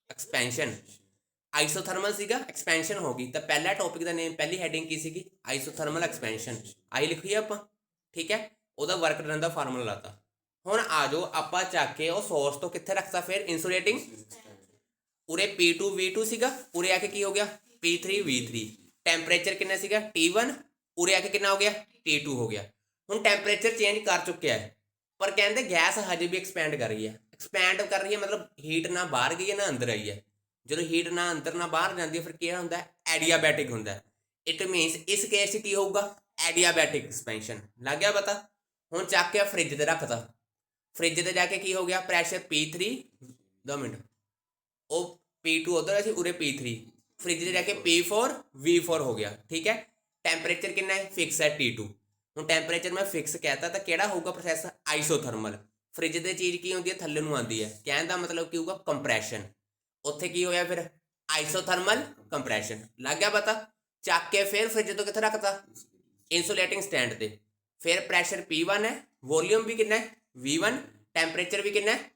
ਐਕਸਪੈਂਸ਼ਨ। ਆਈਸੋਥਰਮਲ ਸੀਗਾ, ਐਕਸਪੈਂਸ਼ਨ ਹੋ ਗਈ। ਤਾਂ ਪਹਿਲਾ ਟੌਪਿਕ ਦਾ ਨੇਮ, ਪਹਿਲੀ ਹੈਡਿੰਗ ਕੀ ਸੀਗੀ? ਆਈਸੋਥਰਮਲ ਐਕਸਪੈਂਸ਼ਨ। ਆਹੀ ਲਿਖੀ ਆਪਾਂ। ਠੀਕ ਹੈ, ਉਹਦਾ ਵਰਕ ਡਨ ਦਾ ਫਾਰਮੂਲਾ ਲਾਤਾ। ਹੁਣ ਆ ਜਾਓ ਆਪਾਂ ਚੱਕ ਕੇ ਉਹ ਸੋਰਸ ਤੋਂ ਕਿੱਥੇ ਰੱਖਤਾ? ਫਿਰ ਇਨਸੂਲੇਟਿੰਗ। ਉਰੇ P2 V2 ਸੀਗਾ, ਉਰੇ ਆ ਕੇ ਕੀ ਹੋ ਗਿਆ? P3 V3। ਟੈਂਪਰੇਚਰ ਕਿੰਨਾ ਸੀਗਾ? T1। ਉਰੇ ਆ ਕੇ ਕਿੰਨਾ ਹੋ ਗਿਆ? T2 ਹੋ ਗਿਆ। ਹੁਣ ਟੈਂਪਰੇਚਰ ਚੇਂਜ ਕਰ ਚੁੱਕਿਆ ਹੈ, ਪਰ ਕਹਿੰਦੇ ਗੈਸ ਹਜੇ ਵੀ ਐਕਸਪੈਂਡ ਕਰ ਰਹੀ ਹੈ। ਐਕਸਪੈਂਡ ਕਰ ਰਹੀ ਹੈ ਮਤਲਬ ਹੀਟ ਨਾ ਬਾਹਰ ਗਈ ਹੈ ਨਾ ਅੰਦਰ ਆਈ ਹੈ। ਜਦੋਂ ਹੀਟ ਨਾ ਅੰਦਰ ਨਾ ਬਾਹਰ ਜਾਂਦੀ ਹੈ ਫਿਰ ਕੀ ਹੁੰਦਾ? ਐਡੀਆਬੈਟਿਕ ਹੁੰਦਾ। ਇਟ ਮੀਨਸ ਇਸ ਕੇਸ 'ਚ ਕੀ ਹੋਊਗਾ? ਐਡੀਆਬੈਟਿਕ ਐਕਸਪੈਂਸ਼ਨ। ਲੱਗ ਗਿਆ ਪਤਾ? ਹੁਣ ਚੱਕ ਕੇ ਫ੍ਰਿਜ ਤੇ ਰੱਖਤਾ। ਫ੍ਰਿਜ ਤੇ ਜਾ ਕੇ ਕੀ ਹੋ ਗਿਆ? ਪ੍ਰੈਸ਼ਰ P3, 2 ਮਿੰਟ, ਉਹ P2 ਉਧਰ ਸੀ, ਉਰੇ P3। ਫ੍ਰਿਜ ਤੇ ਜਾ ਕੇ P4 V4 ਹੋ ਗਿਆ। ਠੀਕ ਹੈ, ਟੈਂਪਰੇਚਰ ਕਿੰਨਾ ਹੈ? ਫਿਕਸ ਹੈ T2। ਹੁਣ ਟੈਂਪਰੇਚਰ ਮੈਂ ਫਿਕਸ ਕਹਿਤਾ ਤਾਂ ਕਿਹੜਾ ਹੋਊਗਾ ਪ੍ਰੋਸੈਸ? ਆਈਸੋਥਰਮਲ। ਫ੍ਰਿਜ ਦੇ ਚੀਜ਼ ਕੀ ਹੁੰਦੀ ਹੈ? ਥੱਲੇ ਨੂੰ ਆਉਂਦੀ ਹੈ। ਕਹਿਣ ਦਾ ਮਤਲਬ ਕੀ ਹੋਊਗਾ? ਕੰਪਰੈਸ਼ਨ। ਉੱਥੇ ਕੀ ਹੋਇਆ ਫਿਰ? ਆਈਸੋਥਰਮਲ ਕੰਪਰੈਸ਼ਨ। ਲੱਗ ਗਿਆ ਪਤਾ? ਚੱਕ ਕੇ ਫਿਰ ਫ੍ਰਿਜ ਤੋਂ ਕਿੱਥੇ ਰੱਖਤਾ? ਇਨਸੂਲੇਟਿੰਗ ਸਟੈਂਡ ਤੇ। ਫਿਰ ਪ੍ਰੈਸ਼ਰ P1 ਹੈ, ਵੋਲਿਊਮ ਵੀ ਕਿੰਨਾ ਹੈ? V1, ਟੈਂਪਰੇਚਰ ਵੀ ਕਿੰਨਾ ਹੈ?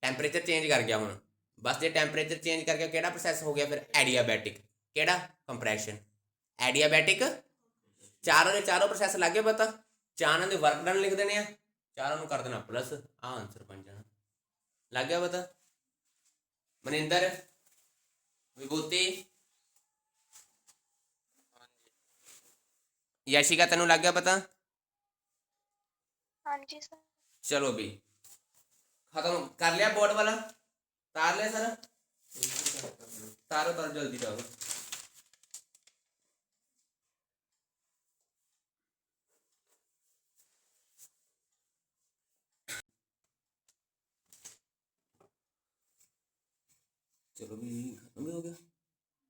ਟੈਂਪਰੇਚਰ ਚੇਂਜ ਕਰ ਗਿਆ। ਹੁਣ ਬਸ ਜੇ ਟੈਂਪਰੇਚਰ ਚੇਂਜ ਕਰ ਗਿਆ ਕਿਹੜਾ ਪ੍ਰੋਸੈਸ ਹੋ ਗਿਆ ਫਿਰ? ਐਡੀਆਬੈਟਿਕ। ਕਿਹੜਾ? ਕੰਪਰੈਸ਼ਨ। ਐਡੀਆਬੈਟਿਕ ਚਾरों ਦੇ ਚਾरों ਪ੍ਰੋਸੈਸ ਲੱਗ ਗਏ ਪਤਾ ਚਾਰਾਂ ਦੇ ਵਰਕ ਡਨ ਲਿਖ ਦੇਣੇ ਆ ਚਾਰਾਂ ਨੂੰ ਕਰ ਦੇਣਾ ਪਲੱਸ ਆ ਆਨਸਰ ਬਣ ਜਾਣਾ ਲੱਗ ਗਿਆ ਪਤਾ ਮਨਿੰਦਰ ਵਿਭੂਤੀ ਯਸ਼ਿਕਾ ਤੈਨੂੰ ਲੱਗ ਗਿਆ ਪਤਾ हाँ जी सर। चलो भी खत्म कर लिया बोर्ड वाला तार लिया सर तारो तारो जल्दी तारो चलो भी खत्म भी हो गया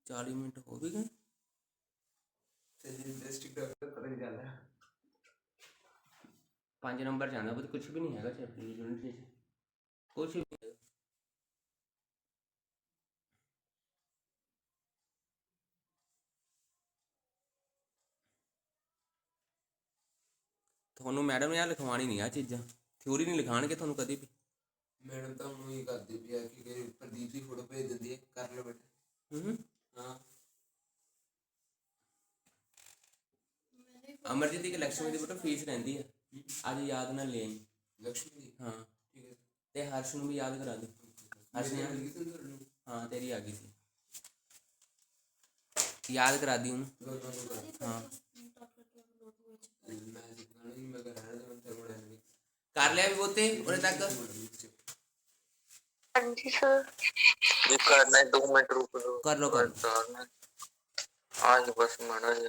40 मिनट हो भी गए पता नहीं चल रहा 5 नंबर जाना बस कुछ भी नहीं है चैप्टर यूनिट से कुछ भी नहीं है। ਤੁਹਾਨੂੰ ਮੈਡਮ ਨੇ ਆ ਲਿਖਵਾਣੀ ਨਹੀਂ ਆ ਚੀਜ਼ਾਂ ਥਿਊਰੀ ਨਹੀਂ ਲਿਖਾਣਗੇ ਤੁਹਾਨੂੰ ਕਦੀ ਵੀ मैडम तो हम ही करती भी है कि प्रदीप की फोटो भेज देती है कर लो बेटा हाँ ਅਮਰਜੀਤ ਦੀ ਲక్ష్ਮੀ ਦੀ ਬੇਟਾ ਫੀਸ ਰਹਿੰਦੀ ਹੈ ਅੱਜ ਯਾਦ ਨਾਲ ਲੈ ਆਈ लक्ष्मी दी ਹਾਂ ठीक है ਤੇ ਹਰਸ਼ ਨੂੰ ਵੀ ਯਾਦ ਕਰਾ ਦੇ ਹਰਸ਼ ਨੇ मेरी लिखी थी ना करनी ਹਾਂ ਤੇਰੀ ਆ ਗਈ ਸੀ ਯਾਦ ਕਰਾ ਦੀ ਉਹਨੂੰ दोनों को कर ਹਾਂ मैं सिखाना ही मैं कर रहा हूं थर्मोडायनामिक्स ਕਰ ਲਿਆ ਵੀ ਬੋਤੇ ਉਹਨੇ ਤੱਕ हाँ जी सर। भी करना है 2 मिनट रुक दो कर लो कर करना आज बस मारा है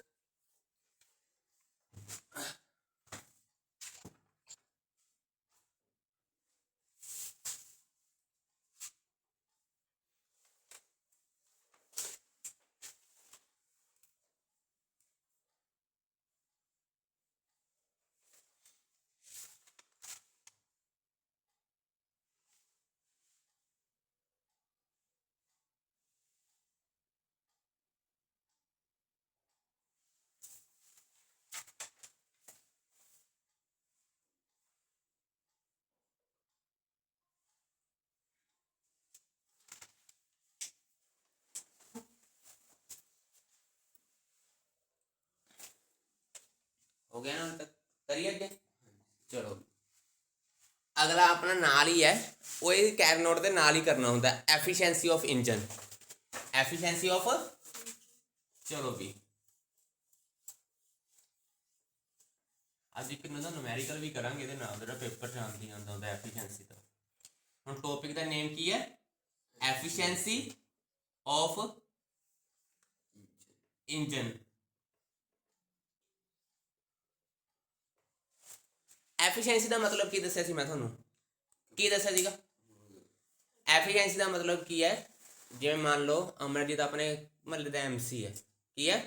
ਹੋ ਗਿਆ ਨਾ ਤੱਕ ਕਰੀਏ ਅੱਗੇ ਚਲੋ ਅਗਲਾ ਆਪਣਾ ਨਾਲ ਹੀ ਹੈ ਉਹ ਇਹ ਕੈਰ ਨੋਟ ਦੇ ਨਾਲ ਹੀ ਕਰਨਾ ਹੁੰਦਾ efficiency of engine efficiency of ਚਲੋ ਵੀ ਅੱਜ ਇੱਕ ਨਾ ਨੂਮੈਰੀਕਲ ਵੀ ਕਰਾਂਗੇ ਇਹਦੇ ਨਾਲ ਜਿਹੜਾ ਪੇਪਰ ਚ ਆਉਂਦੀ ਆਉਂਦਾ ਹੁੰਦਾ ਐਫੀਸ਼ੀਐਂਸੀ ਦਾ ਹੁਣ ਟੌਪਿਕ ਦਾ ਨੇਮ ਕੀ ਹੈ ਐਫੀਸ਼ੀਐਂਸੀ ਆਫ ਇੰਜਨ ਐਫੀਸ਼ੀਐਂਸੀ ਦਾ ਮਤਲਬ ਕੀ ਦੱਸਿਆ ਸੀ ਮੈਂ ਤੁਹਾਨੂੰ ਕੀ ਦੱਸਿਆ ਸੀਗਾ ਐਫੀਸ਼ੀਐਂਸੀ ਦਾ ਮਤਲਬ ਕੀ ਹੈ ਜਿਵੇਂ ਮੰਨ ਲਓ ਅਮਰਜੀਤ ਆਪਣੇ ਮਹੱਲੇ ਦਾ ਐਮਸੀ ਹੈ ਕੀ ਹੈ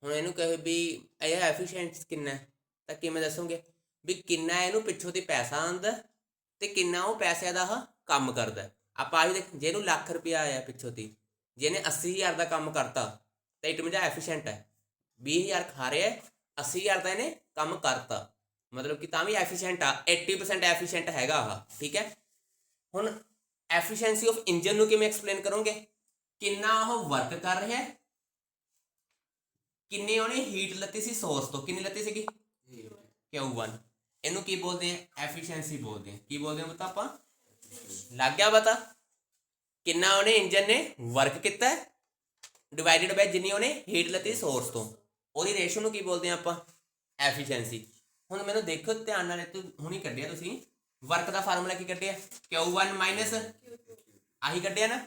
ਹੁਣ ਇਹਨੂੰ ਕਹੇ ਵੀ ਇਹ ਐਫੀਸ਼ੀਐਂਸੀ ਕਿੰਨਾ ਤਾਂ ਕਿਵੇਂ ਦੱਸੋਗੇ ਵੀ ਕਿੰਨਾ ਇਹਨੂੰ ਪਿੱਛੋਂ ਦੀ ਪੈਸਾ ਆਉਂਦਾ ਤੇ ਕਿੰਨਾ ਉਹ ਪੈਸਿਆਂ ਦਾ ਕੰਮ ਕਰਦਾ ਆਪਾਂ ਆਹੀ ਦੇਖ ਜੇ ਇਹਨੂੰ ਲੱਖ ਰੁਪਇਆ ਆਇਆ ਪਿੱਛੋਂ ਦੀ ਜੇ ਇਹਨੇ 80000 ਦਾ ਕੰਮ ਕਰਤਾ ਤਾਂ ਇਟ ਮੀਨਸ ਐਫੀਸ਼ੀਐਂਟ ਹੈ 20000 ਖਾ ਰਿਹਾ 80000 ਦਾ ਇਹਨੇ ਕੰਮ ਕਰਤਾ ਮਤਲਬ ਕਿ ਤਾਂ ਵੀ ਐਫੀਸ਼ੀਐਂਟ ਆ 80% ਐਫੀਸ਼ੀਐਂਟ ਹੈਗਾ ਆਹ ਠੀਕ ਹੈ ਹੁਣ ਐਫੀਸ਼ੀਐਂਸੀ ਆਫ ਇੰਜਨ ਨੂੰ ਕਿਵੇਂ ਐਕਸਪਲੇਨ ਕਰੋਗੇ ਕਿੰਨਾ ਉਹ ਵਰਕ ਕਰ ਰਿਹਾ ਹੈ ਕਿੰਨੀ ਉਹਨੇ ਹੀਟ ਲੱਤੀ ਸੀ ਸੋਰਸ ਤੋਂ ਕਿੰਨੀ ਲੱਤੀ ਸੀਗੀ Q1 ਇਹਨੂੰ ਕੀ ਬੋਲਦੇ ਆ ਐਫੀਸ਼ੀਐਂਸੀ ਬੋਲਦੇ ਆ ਕੀ ਬੋਲਦੇ ਆ ਪਤਾ ਆਪਾਂ ਲੱਗ ਗਿਆ ਪਤਾ ਕਿੰਨਾ ਉਹਨੇ ਇੰਜਨ ਨੇ ਵਰਕ ਕੀਤਾ ਡਿਵਾਈਡਡ ਬਾਈ ਜਿੰਨੀ ਉਹਨੇ ਹੀਟ ਲੱਤੀ ਸੋਰਸ ਤੋਂ ਉਹਦੀ ਰੇਸ਼ੋ ਨੂੰ ਕੀ ਬੋਲਦੇ ਆ ਆਪਾਂ ਐਫੀਸ਼ੀਐਂਸੀ ਹੁਣ ਮੈਨੂੰ ਦੇਖੋ ਧਿਆਨ ਨਾਲ ਇਹ ਹੁਣੀ ਕੱਢਿਆ ਤੁਸੀਂ ਵਰਕ ਦਾ ਫਾਰਮੂਲਾ ਕੀ ਕੱਢਿਆ Q1 ਮਾਈਨਸ ਆਹੀ ਕੱਢਿਆ ਨਾ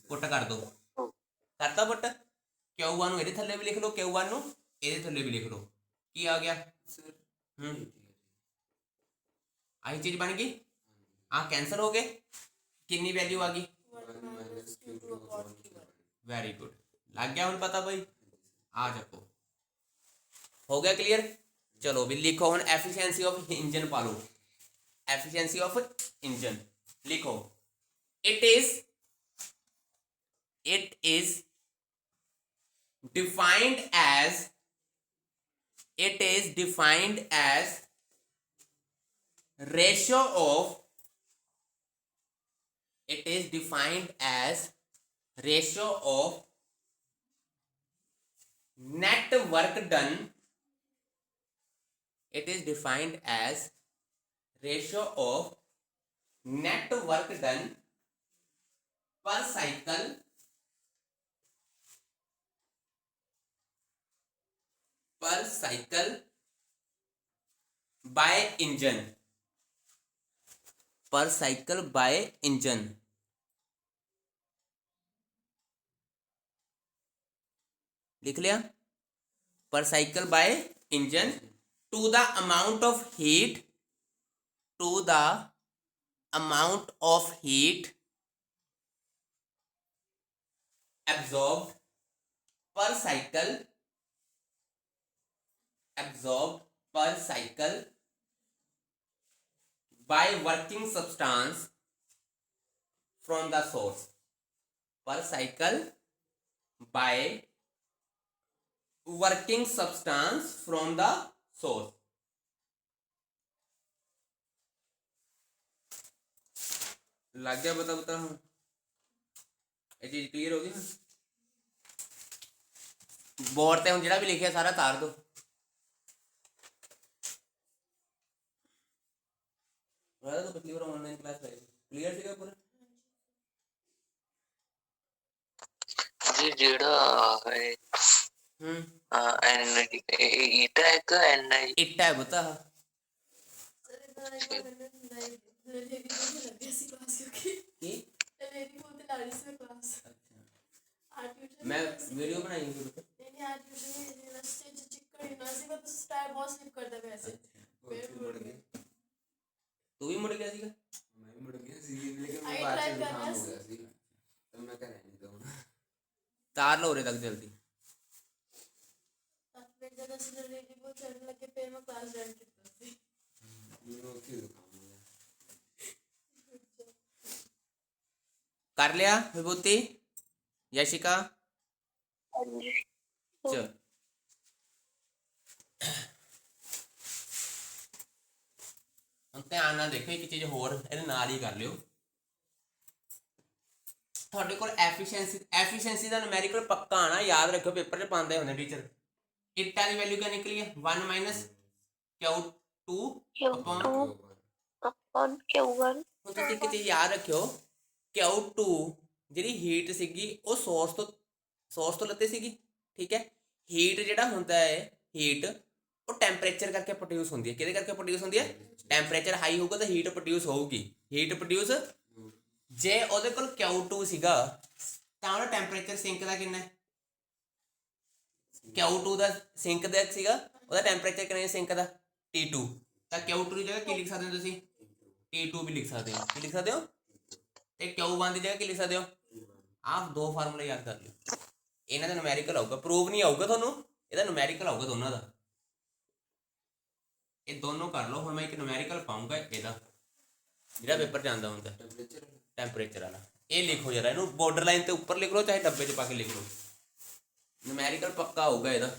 ਪੁੱਟ ਕਰ ਦੋ ਕਰਤਾ ਪੁੱਟ Q1 ਨੂੰ ਇਹਦੇ ਥੱਲੇ ਵੀ ਲਿਖ ਲਓ Q1 ਨੂੰ ਇਹਦੇ ਥੱਲੇ ਵੀ ਲਿਖ ਲਓ ਕੀ ਆ ਗਿਆ सर ਆਹੀ ਚੀਜ਼ ਬਣ ਗਈ ਆ ਕੈਂਸਲ ਹੋ ਗਏ ਕਿੰਨੀ ਵੈਲਿਊ ਆ ਗਈ 1 minus q2 upon q1 very good ਲੱਗ ਗਿਆ ਹੁਣ ਪਤਾ ਬਈ ਆ ਚੱਕੋ ਹੋ ਗਿਆ ਕਲੀਅਰ ਚਲੋ ਵੀ ਲਿਖੋ ਹੁਣ ਐਫੀਸ਼ੀਐਂਸੀ ਆਫ ਇੰਜਨ ਪਾ ਲਓ ਐਫੀਸ਼ੀਐਂਸੀ ਆਫ ਇੰਜਨ ਲਿਖੋ it is defined as ratio of net work done, it is defined as ratio of net work done per cycle by engine, per cycle by engine. लिख लिया, per cycle by engine to the amount of heat, to the amount of heat absorbed per cycle, absorbed per cycle by working substance from the source, per cycle by working substance from the source. लग गया पता पता हम ये चीज clear होगी ना board ते हम जेड़ा भी लिखिया सारा तार दो तो पिछली बार ऑनलाइन क्लास लाई क्लियर सीगा पूरा जी जेड़ा है एन ईटा है का एन आई इट्टा है बता की मैं वीडियो बनाई हूँ तो तू भी मुड़ गया सीगा मैं भी मुड़ गया सी लेकिन मैं बाद में जुकाम हो गया सी तो मैं कर नहीं दूंगा तार लो रे तक जल्दी कर लिया विभूति यशिका चल ध्यान ਨਾਲ ਦੇਖੋ ਇੱਕ ਚੀਜ਼ ਹੋਰ ਇਹਦੇ ਨਾਲ ਹੀ ਕਰ ਲਿਓ ਤੁਹਾਡੇ ਕੋਲ ਐਫੀਸ਼ੀਐਂਸੀ ਦਾ ਨੂਮੈਰੀਕਲ ਪੱਕਾ ਆਣਾ ਯਾਦ ਰੱਖਿਓ ਪੇਪਰ 'ਚ ਪਾਉਂਦੇ ਹੁੰਦੇ ਟੀਚਰ ਇਟਾ ਦੀ ਵੈਲਿਊ ਕਿਆ ਨਿਕਲੀ ਹੈ 1 Q2 upon Q1 ਹੁਣ ਤੁਸੀਂ ਇੱਕ ਚੀਜ਼ ਯਾਦ ਰੱਖਿਓ Q2 ਜਿਹੜੀ ਹੀਟ ਸੀਗੀ ਉਹ ਸੋਰਸ ਤੋਂ ਲੱਤੇ ਸੀਗੀ ਠੀਕ ਹੈ ਹੀਟ ਜਿਹੜਾ ਹੁੰਦਾ ਹੈ ਹੀਟ ਉਹ ਟੈਂਪਰੇਚਰ ਕਰਕੇ ਪ੍ਰੋਡਿਊਸ ਹੁੰਦੀ ਹੈ ਕਿਹਦੇ ਕਰਕੇ ਪ੍ਰੋਡਿਊਸ ਹੁੰਦੀ ਹੈ ਟੈਂਪਰੇਚਰ ਹਾਈ ਹੋਊਗਾ ਤਾਂ ਹੀਟ ਪ੍ਰੋਡਿਊਸ ਹੋਊਗੀ ਹੀਟ ਪ੍ਰੋਡਿਊਸ ਜੇ ਉਹਦੇ ਕੋਲ Q2 ਸੀਗਾ ਤਾਂ ਉਹਦਾ ਟੈਂਪਰੇਚਰ ਸਿੰਕ ਦਾ ਕਿੰਨਾ ਹੈ Q2 ਦਾ ਸਿੰਕ ਦਾ ਸੀਗਾ ਉਹਦਾ ਟੈਂਪਰੇਚਰ ਕਿੰਨਾ ਹੈ ਸਿੰਕ ਦਾ T2 ਤਾਂ Q2 ਦੀ ਜਗ੍ਹਾ ਕੀ ਲਿਖ ਸਕਦੇ ਹੋ ਤੁਸੀਂ T2 ਵੀ ਲਿਖ ਸਕਦੇ ਹੋ ਕੀ ਲਿਖ ਸਕਦੇ ਹੋ ਤੇ Q1 ਦੀ ਜਗ੍ਹਾ ਕੀ ਲਿਖ ਸਕਦੇ ਹੋ ਆਪ ਦੋ ਫਾਰਮੂਲੇ ਯਾਦ ਕਰ ਲਿਓ ਇਹਨਾਂ ਦਾ ਨੂਮੈਰੀਕਲ ਆਊਗਾ ਪ੍ਰੂਵ ਨਹੀਂ ਆਊਗਾ ਤੁਹਾਨੂੰ ਇਹਦਾ ਨੂਮੈਰੀਕਲ ਆਊਗਾ ਦੋਨਾਂ ਦਾ ਇਹ ਦੋਨੋਂ ਕਰ ਲਓ ਹੁਣ ਮੈਂ ਇੱਕ ਨੂਮੈਰੀਕਲ ਪਾਉਂਗਾ ਇਹਦਾ ਜਿਹੜਾ ਪੇਪਰ 'ਚ ਆਉਂਦਾ ਹੁੰਦਾ ਟੈਂਪਰੇਚਰ ਵਾਲਾ ਇਹ ਲਿਖੋ ਜਰਾ ਇਹਨੂੰ ਬਾਰਡਰ ਲਾਈਨ ਤੇ ਉੱਪਰ ਲਿਖ ਲਓ ਚਾਹੇ ਡੱਬੇ 'ਚ ਪਾ ਕੇ ਲਿਖ ਲਓ ਨੂਮੈਰੀਕਲ ਪੱਕਾ ਹੋਊਗਾ ਇਹਦਾ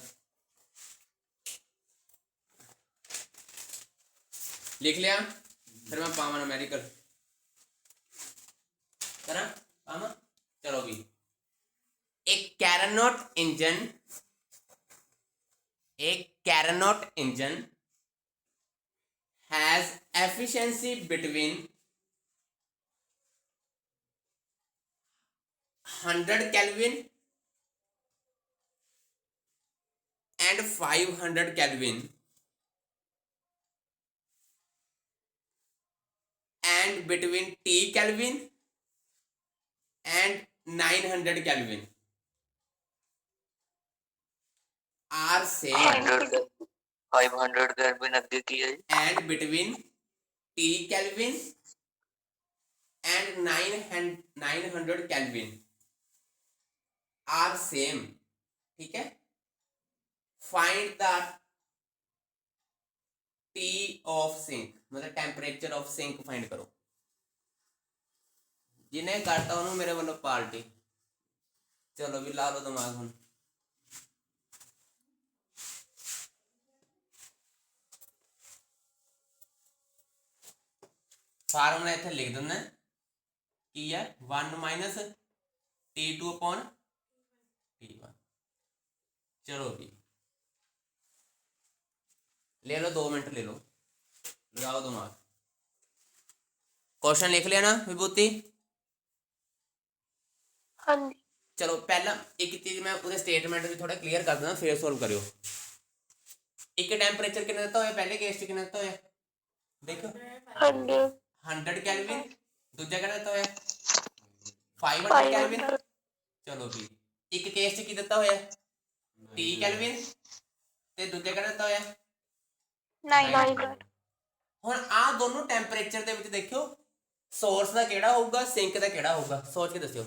लिख लिया फिर मैं पावा न्यूमेरिकल करा पावा चलो भी एक कैरनोट engine has efficiency between 100 Kelvin and 500 Kelvin and between T Kelvin and 900 Kelvin are same 500 kelvin अगे की है and between T Kelvin and 900 Kelvin are same ठीक है find the T of sink मतलब टेम्परेचर ऑफ सिंक फाइंड करो जिन्हें करता उन्होंने मेरे वालों पार्टी चलो भी ला लो दिमाग हम फार्मूला इतना लिख देना की है 1 - T2 अपॉन T1 चलो भी ले लो, 2 मिनट ले लो, लगाओ दिमाग। क्वेश्चन लिख लिया ना विभूति? हाँ जी। चलो पहला एक चीज मैं पूरे स्टेटमेंट भी थोड़ा क्लियर कर देना, फिर सॉल्व करियो। एक टेम्परेचर कितना दिता होया, पहले केस कितना दिता होया देखो, 100 100 कैलविन। दूजा कितना दिता होया 500 कैलविन। 500 चलो भी एक केस च की दिता होया 30 कैलविन, ਤੇ ਦੂਜੇ ਕਿਹੜਾ ਦਿੱਤਾ ਹੋਇਆ 900 ਹੁਣ ਆ ਦੋਨੋਂ ਟੈਂਪਰੇਚਰ ਦੇ ਵਿੱਚ ਦੇਖਿਓ ਸੋਰਸ ਦਾ ਕਿਹੜਾ ਹੋਊਗਾ, ਸਿੰਕ ਦਾ ਕਿਹੜਾ ਹੋਊਗਾ, ਸੋਚ ਕੇ ਦੱਸਿਓ।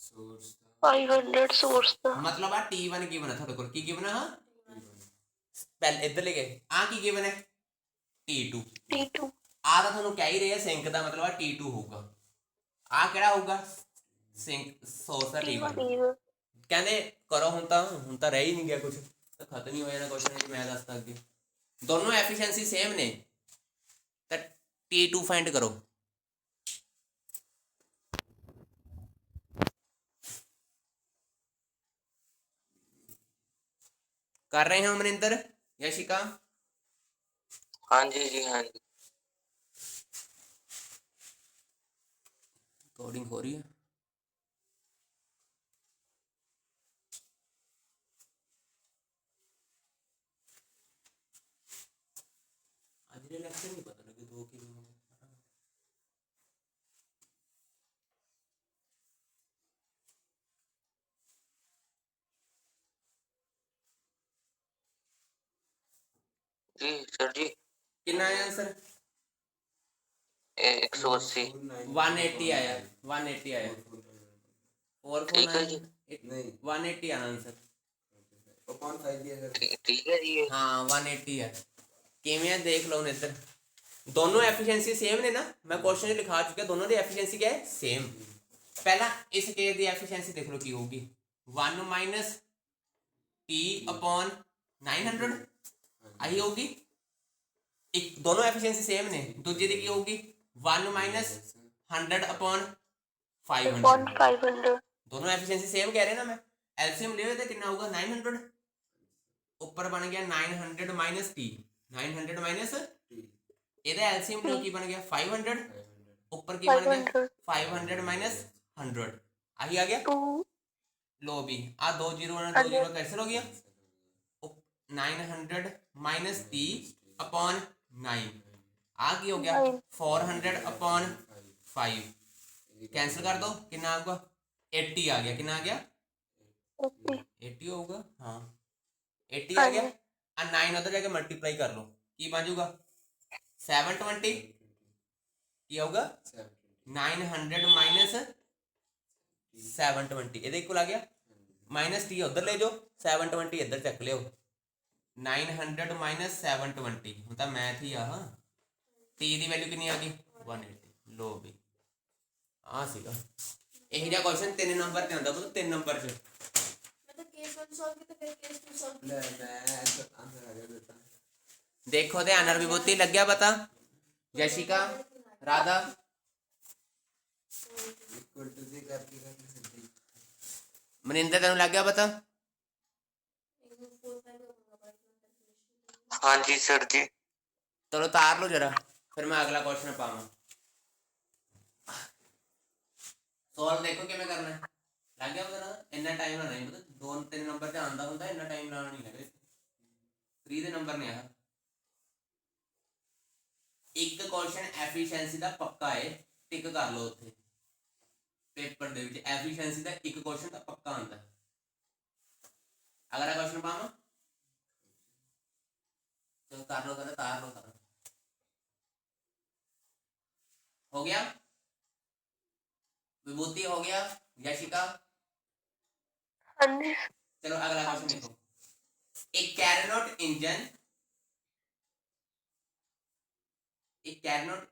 सोर्स 500 सोर्स का ਮਤਲਬ ਆ T1 ਗਿਵਨ ਹੈ ਤੁਹਾਡੇ ਕੋਲ, ਕੀ ਗਿਵਨ ਆ ਪਹਿਲੇ ਇੱਧਰ ਲੈ ਗਏ, ਆ ਕੀ ਗਿਵਨ ਹੈ T2। T2 ਆ ਤਾਂ ਤੁਹਾਨੂੰ ਕਹਿ ਹੀ ਰਹੇ ਸਿੰਕ ਦਾ ਮਤਲਬ ਆ T2 ਹੋਊਗਾ। ਆ ਕਿਹੜਾ ਹੋਊਗਾ ਸਿੰਕ ਸੋਰਸ ਦਾ T1। T1 ਕਹਿੰਦੇ ਕਰੋ ਹੁਣ ਤਾਂ ਰਹਿ ਹੀ ਨਹੀਂ ਗਿਆ ਕੁਝ, ਤਾਂ ਖਤਮ ਹੀ ਹੋ ਜਾਣਾ ਕੁਐਸਚਨ ਜੀ। ਮੈਂ ਦੱਸਦਾ ਅੱਗੇ ਦੋਨੋਂ ਐਫੀਸ਼ੀਐਂਸੀ ਸੇਮ ਨੇ ਤਾਂ T2 ਫਾਈਂਡ ਕਰੋ। कर रहे हैं अमरिंदर यशिका? हाँ जी जी हाँ जी। रिकॉर्डिंग हो रही है? आज ये लेक्चर नहीं पता लगे दो की जी सर जी। कितना आया आंसर? 180। 180 आया, 180 आया। 449 ठीक है जी। नहीं 180 आना आंसर। 0.5 दिया सर। ठीक है जी। हाँ 180 है। किमें देख लो इधर दोनों एफिशिएंसी सेम ने ना, मैं क्वेश्चन लिखा चुका, दोनों की एफिशिएंसी क्या है सेम। पहला इस केस की एफिशिएंसी देख लो की होगी 1 माइनस टी अपॉन 900 आई होगी। एक दोनों एफिशिएंसी सेम ने, दूसरी की होगी 1 माइनस 100 अपॉन 500। 500 दोनों एफिशिएंसी सेम कह रहे हैं ना, मैं एलसीएम ले तो कितना होगा 900, ऊपर बन गया 900 माइनस टी, 900 माइनस ਇਹਦਾ ਐਲਸੀਐਮ ਲੋ ਕੀ ਬਣ ਗਿਆ 500, ਉੱਪਰ ਕੀ ਬਣ ਗਿਆ 500 ਮਾਈਨਸ 100, ਆਹੀ ਆ ਗਿਆ 2 ਲੋ ਵੀ ਆ 2 0 ਨਾਲ 2 0 ਕੈਂਸਲ ਹੋ ਗਿਆ। 900 ਮਾਈਨਸ 30 अपॉन 9 आ की हो गया 400 अपॉन 5 कैंसिल कर दो, कितना आऊगा 80 आ गया। कितना आ गया 80 होगा, हाँ 80 आ गया। आ 9 उधर जाके मल्टीप्लाई कर लो, की बन जाऊगा 720 ਕੀ ਆਊਗਾ 900 ਮਾਈਨਸ 720 ਇਹਦੇ ਇਕੁਅਲ ਆ ਗਿਆ, ਮਾਈਨਸ ਟੀ ਉਧਰ ਲੈ ਜਾਓ 720 ਇੱਧਰ ਚੱਕ ਲਿਓ। 900 ਮਾਈਨਸ 720 ਹੁਣ ਤਾਂ ਮੈਥ ਹੀ ਆ। ਟੀ ਦੀ ਵੈਲਿਊ ਕਿੰਨੀ ਆ ਗਈ 180। ਲੋ ਵੀ ਆ ਸੀਗਾ ਇਹ ਜਿਹਾ ਕੁਐਸਚਨ 3 ਨੰਬਰ ਤੇ ਆਉਂਦਾ, ਬਸ 3 ਨੰਬਰ ਚ मतलब केस 1 सॉल्व किया तो फिर केस 2 सॉल्व ले मैं आंसर आ गया बेटा। देखो ध्यान ਨਾਲ विभूति लग गया पता? यशिका राधा इक्वल टू से करके करके सकते। मनिंदर तेन लग गया पता? किया 4 5 का होगा पर हाँ जी सर जी। चलो तार लो जरा, फिर मैं अगला क्वेश्चन पाऊंगा। सॉल्व देखो किमें करना है, लग गया पता? इन्ना टाइम लाना नहीं, पता 2 3 नंबर ते आंदा हुंदा, इन्ना टाइम लाना नहीं लगे। 3 ਦੇ ਨੰਬਰ ਨੇ ਆ। ਇੱਕ ਕੁਐਸਚਨ ਐਫੀਸ਼ੀਐਂਸੀ ਦਾ ਪੱਕਾ ਹੈ, ਟਿਕ ਕਰ ਲਓ ਉੱਥੇ ਪੇਪਰ ਦੇ ਵਿੱਚ। ਐਫੀਸ਼ੀਐਂਸੀ ਦਾ ਇੱਕ ਕੁਐਸਚਨ ਤਾਂ ਪੱਕਾ ਆਉਂਦਾ। ਅਗਲਾ ਕੁਐਸਚਨ ਪਾਵਾਂ? ਚਲੋ ਕਰ ਲਓ, ਤਾਰ ਲਓ ਸਾਰਾ। हो गया विभूति, हो गया यशिका? हाँ जी चलो अगला क्वेश्चन देखो। एक Carnot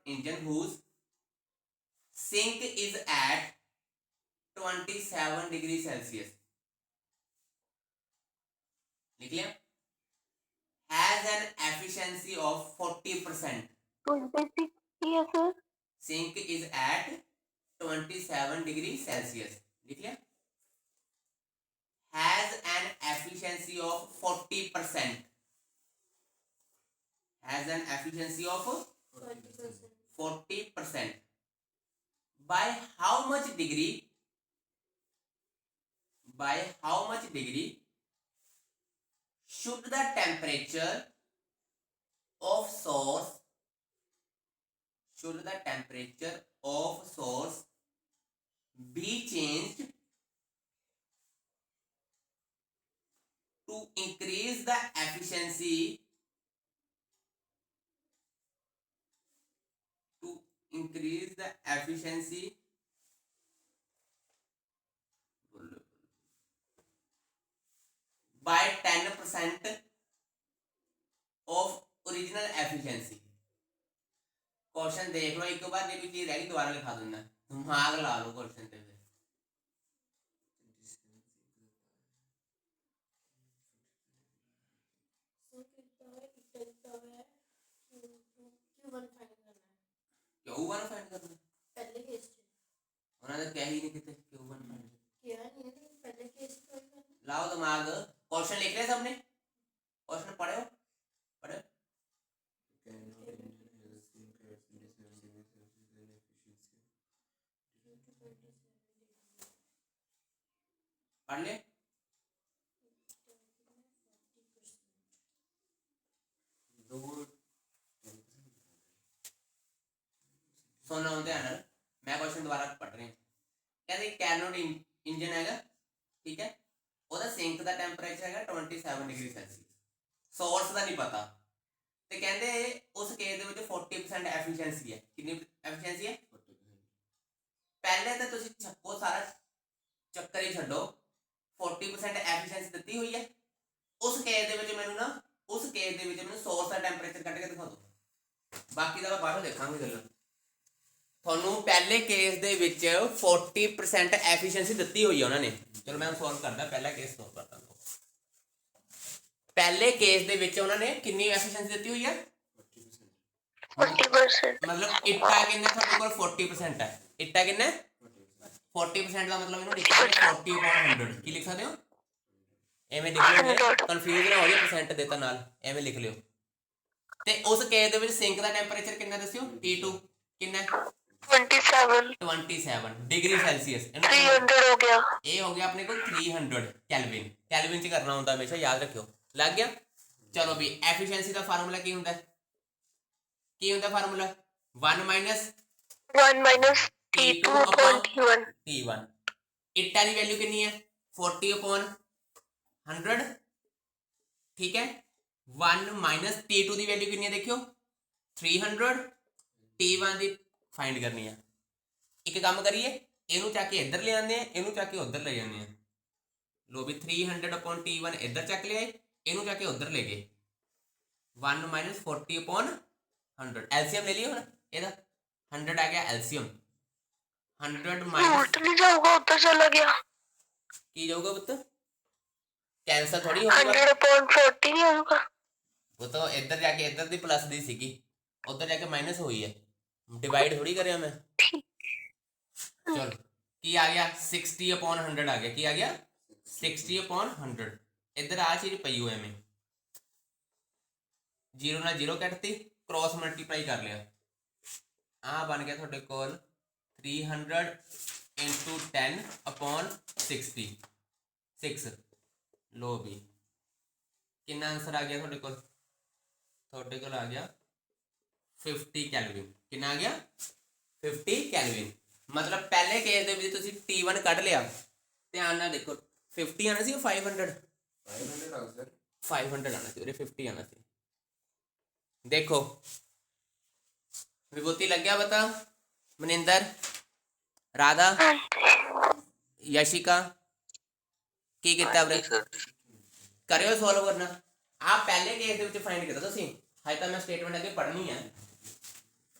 engine whose sink is at 27 degree Celsius, लिख लिया, has an efficiency of 40%. 26 किया sir. Sink is at 27 degree Celsius, लिख लिया, has an efficiency of 40%. Has an efficiency of 40%. 40%. By how much degree? By how much degree should the temperature of source be changed to increase the efficiency by 10% of original efficiency? Question देख लो एक बार, जो भी चीज रहेगी दोबारा लिखा दूंगा, दिमाग ला लो क्वेश्चन पे। So कितना है? इतना है Q1 फाइंड करना है क्यों वन फाइंड करना? पहले केस से। उन्होंने क्या ही नहीं किते क्यों वन फाइंड किया नहीं है, लेकिन पहले केस से थोड़ी करना है। लाओ दिमाग। क्वेश्चन लिख रहे सबने? क्वेश्चन पढ़े हो? पढ़े? पढ़ ले। सुनना ध्यान नाल, मैं क्वेश्चन दोबारा पढ़ रही हूँ। कहते कैरनोट इंजन हैगा, ठीक है, ਉਹਦਾ ਸਿੰਕ ਦਾ ਟੈਂਪਰੇਚਰ ਹੈਗਾ 27 ਡਿਗਰੀ ਸੈਲਸੀਅਸ, ਸੋਰਸ ਦਾ ਨਹੀਂ ਪਤਾ, ਤੇ ਕਹਿੰਦੇ ਉਸ ਕੇਸ ਦੇ ਵਿੱਚ 40% ਐਫੀਸ਼ੀਐਂਸੀ ਹੈ। ਕਿੰਨੀ ਐਫੀਸ਼ੀਐਂਸੀ ਹੈ? ਪਹਿਲੇ ਤਾਂ ਤੁਸੀਂ ਛੱਕੋ, ਸਾਰਾ ਚੱਕਰ ਹੀ ਛੱਡੋ, 40% ਐਫੀਸ਼ੀਐਂਸੀ ਦਿੱਤੀ ਹੋਈ ਹੈ। ਉਸ ਕੇਸ ਦੇ ਵਿੱਚ ਮੈਨੂੰ ਸੋਰਸ ਦਾ ਟੈਂਪਰੇਚਰ ਕੱਢ ਕੇ ਦਿਖਾ ਦਿਓ, ਬਾਕੀ ਦਾ ਬਾਅਦ ਵਿੱਚ ਦੇਖਾਂਗੇ ਗੱਲਾਂ। ਤੁਹਾਨੂੰ ਪਹਿਲੇ ਕੇਸ ਦੇ ਵਿੱਚ 40% ਐਫੀਸ਼ੀਐਂਸੀ ਦਿੱਤੀ ਹੋਈ ਹੈ ਉਹਨਾਂ ਨੇ। ਚਲੋ ਮੈਂ ਸੋਲਵ ਕਰਦਾ, ਪਹਿਲਾ ਕੇਸ ਸੋਲਵ ਕਰਦਾ। ਪਹਿਲੇ ਕੇਸ ਦੇ ਵਿੱਚ ਉਹਨਾਂ ਨੇ ਕਿੰਨੀ ਐਫੀਸ਼ੀਐਂਸੀ ਦਿੱਤੀ ਹੋਈ ਹੈ? 40%. ਮਤਲਬ ਇੱਟਾ ਕਿੰਨਾ ਤੁਹਾਡੇ ਕੋਲ 40% ਹੈ। ਇੱਟਾ ਕਿੰਨਾ 40% ਦਾ ਮਤਲਬ ਇਹਨੂੰ ਲਿਖ ਸਕਦੇ 40/100। ਕੀ ਲਿਖ ਸਕਦੇ ਹੋ? ਐਵੇਂ ਲਿਖ ਲਿਓ, ਕਨਫਿਊਜ਼ ਨਾ ਹੋ ਜਾਏ ਪਰਸੈਂਟ ਦੇਤਾ ਨਾਲ, ਐਵੇਂ ਲਿਖ ਲਿਓ। ਤੇ ਉਸ ਕੇਸ ਦੇ ਵਿੱਚ ਸਿੰਕ ਦਾ ਟੈਂਪਰੇਚਰ ਕਿੰਨਾ ਦੱਸਿਓ? T2 ਕਿੰਨਾ? 27 ਡਿਗਰੀ ਸੈਲਸੀਅਸ। 300 ਹੋ ਗਿਆ। ਇਹ ਹੋ ਗਿਆ ਆਪਣੇ ਕੋਲ 300 ਕੈਲਵਿਨ। ਕੈਲਵਿਨ ਚ ਕਰਨਾ ਹੁੰਦਾ ਹਮੇਸ਼ਾ, ਯਾਦ ਰੱਖਿਓ। ਲੱਗ ਗਿਆ? ਚਲੋ ਵੀ ਐਫੀਸ਼ੀਐਂਸੀ ਦਾ ਫਾਰਮੂਲਾ ਕੀ ਹੁੰਦਾ? Formula 1 T2/T1. T1। ਇੱਟਾਂ ਦੀ ਵੈਲਿਊ ਕਿੰਨੀ ਹੈ? 40/100, ਠੀਕ ਹੈ। 1 - T2 ਦੀ ਵੈਲਿਊ ਕਿੰਨੀ ਹੈ ਦੇਖਿਓ? 300। T1 ਦੀ ਫਾਈਂਡ ਕਰਨੀ ਆ। ਇੱਕ ਕੰਮ ਕਰੀਏ, ਇਹਨੂੰ ਚੱਕ ਕੇ ਇੱਧਰ ਲੈ ਆਉਂਦੇ ਆ, ਇਹਨੂੰ ਚੱਕ ਕੇ ਉੱਧਰ ਲੈ ਜਾਂਦੇ ਆ। ਲੋ ਵੀ 300/T1 ਇੱਧਰ ਚੱਕ ਲਿਆਏ, ਇਹਨੂੰ ਚੱਕ ਕੇ ਉੱਧਰ ਲੈ ਗਏ। 1 - 40/100 ਐਲਸੀਐਮ ਲੈ ਲਈ ਹੁਣ ਇਹਦਾ। 100 ਆ ਗਿਆ ਐਲਸੀਐਮ। 100 ਉਲਟ ਨਹੀਂ ਜਾਊਗਾ, ਉੱਧਰ ਚਲਾ ਗਿਆ। ਕੀ ਜਾਊਗਾ ਪੁੱਤ? ਕੈਂਸਲ ਥੋੜੀ ਹੋਊਗਾ। 100/40 ਨਹੀਂ ਹੋਊਗਾ। ਉਹ ਤਾਂ ਇੱਧਰ ਜਾ ਕੇ ਇੱਧਰ ਦੀ ਪਲੱਸ ਦੀ ਸੀਗੀ, ਉੱਧਰ ਜਾ ਕੇ ਮਾਈਨਸ ਹੋਈ ਹੈ, ਡਿਵਾਈਡ ਥੋੜੀ ਕਰਿਆ ਮੈਂ। ਚਲੋ ਕੀ ਆ ਗਿਆ? 60/100 ਆ ਗਿਆ। ਕੀ ਆ ਗਿਆ? 60/100। ਇੱਧਰ ਆ ਚੀਜ਼ ਪਈ ਹੋ ਐਵੇਂ, 0 ਨਾਲ 0 ਕੱਟਤੀ, ਕ੍ਰੋਸ ਮਲਟੀਪਲਾਈ ਕਰ ਲਿਆ, ਆ ਬਣ ਗਿਆ ਤੁਹਾਡੇ ਕੋਲ 300 × 10/60 6। ਲੋ ਵੀ ਕਿੰਨਾ ਆਂਸਰ ਆ ਗਿਆ ਤੁਹਾਡੇ ਕੋਲ? ਤੁਹਾਡੇ ਕੋਲ ਆ ਗਿਆ 50 ਕੈਲਵਿਨ। ਕਿੰਨਾ ਆ ਗਿਆ? 50 ਕੈਲਵਿਨ। ਮਤਲਬ ਪਹਿਲੇ ਕੇਸ ਦੇ ਵਿੱਚ ਤੁਸੀਂ T1 ਕੱਢ ਲਿਆ, ਧਿਆਨ ਨਾਲ ਦੇਖੋ, 50 ਆਣਾ ਸੀ 500 ਆਣਾ ਸੀ, ਉਹਦੇ 50 ਆਣਾ ਸੀ। ਦੇਖੋ ਵਿਭੂਤੀ ਲੱਗਿਆ ਪਤਾ? ਮਨਿੰਦਰ, ਰਾਧਾ, ਯਸ਼ਿਕਾ, ਕੀ ਕੀਤਾ ਵੀਰੇ? ਕਰਿਓ ਸੋਲਵ ਕਰਨਾ। ਆਹ ਪਹਿਲੇ ਕੇਸ ਦੇ ਵਿੱਚ ਫਾਈਂਡ ਕੀਤਾ ਤੁਸੀਂ। ਹਾਈ ਤਾਂ ਮੈਂ ਸਟੇਟਮੈਂਟ ਅੱਗੇ ਪੜ੍ਹਨੀ ਹੈ।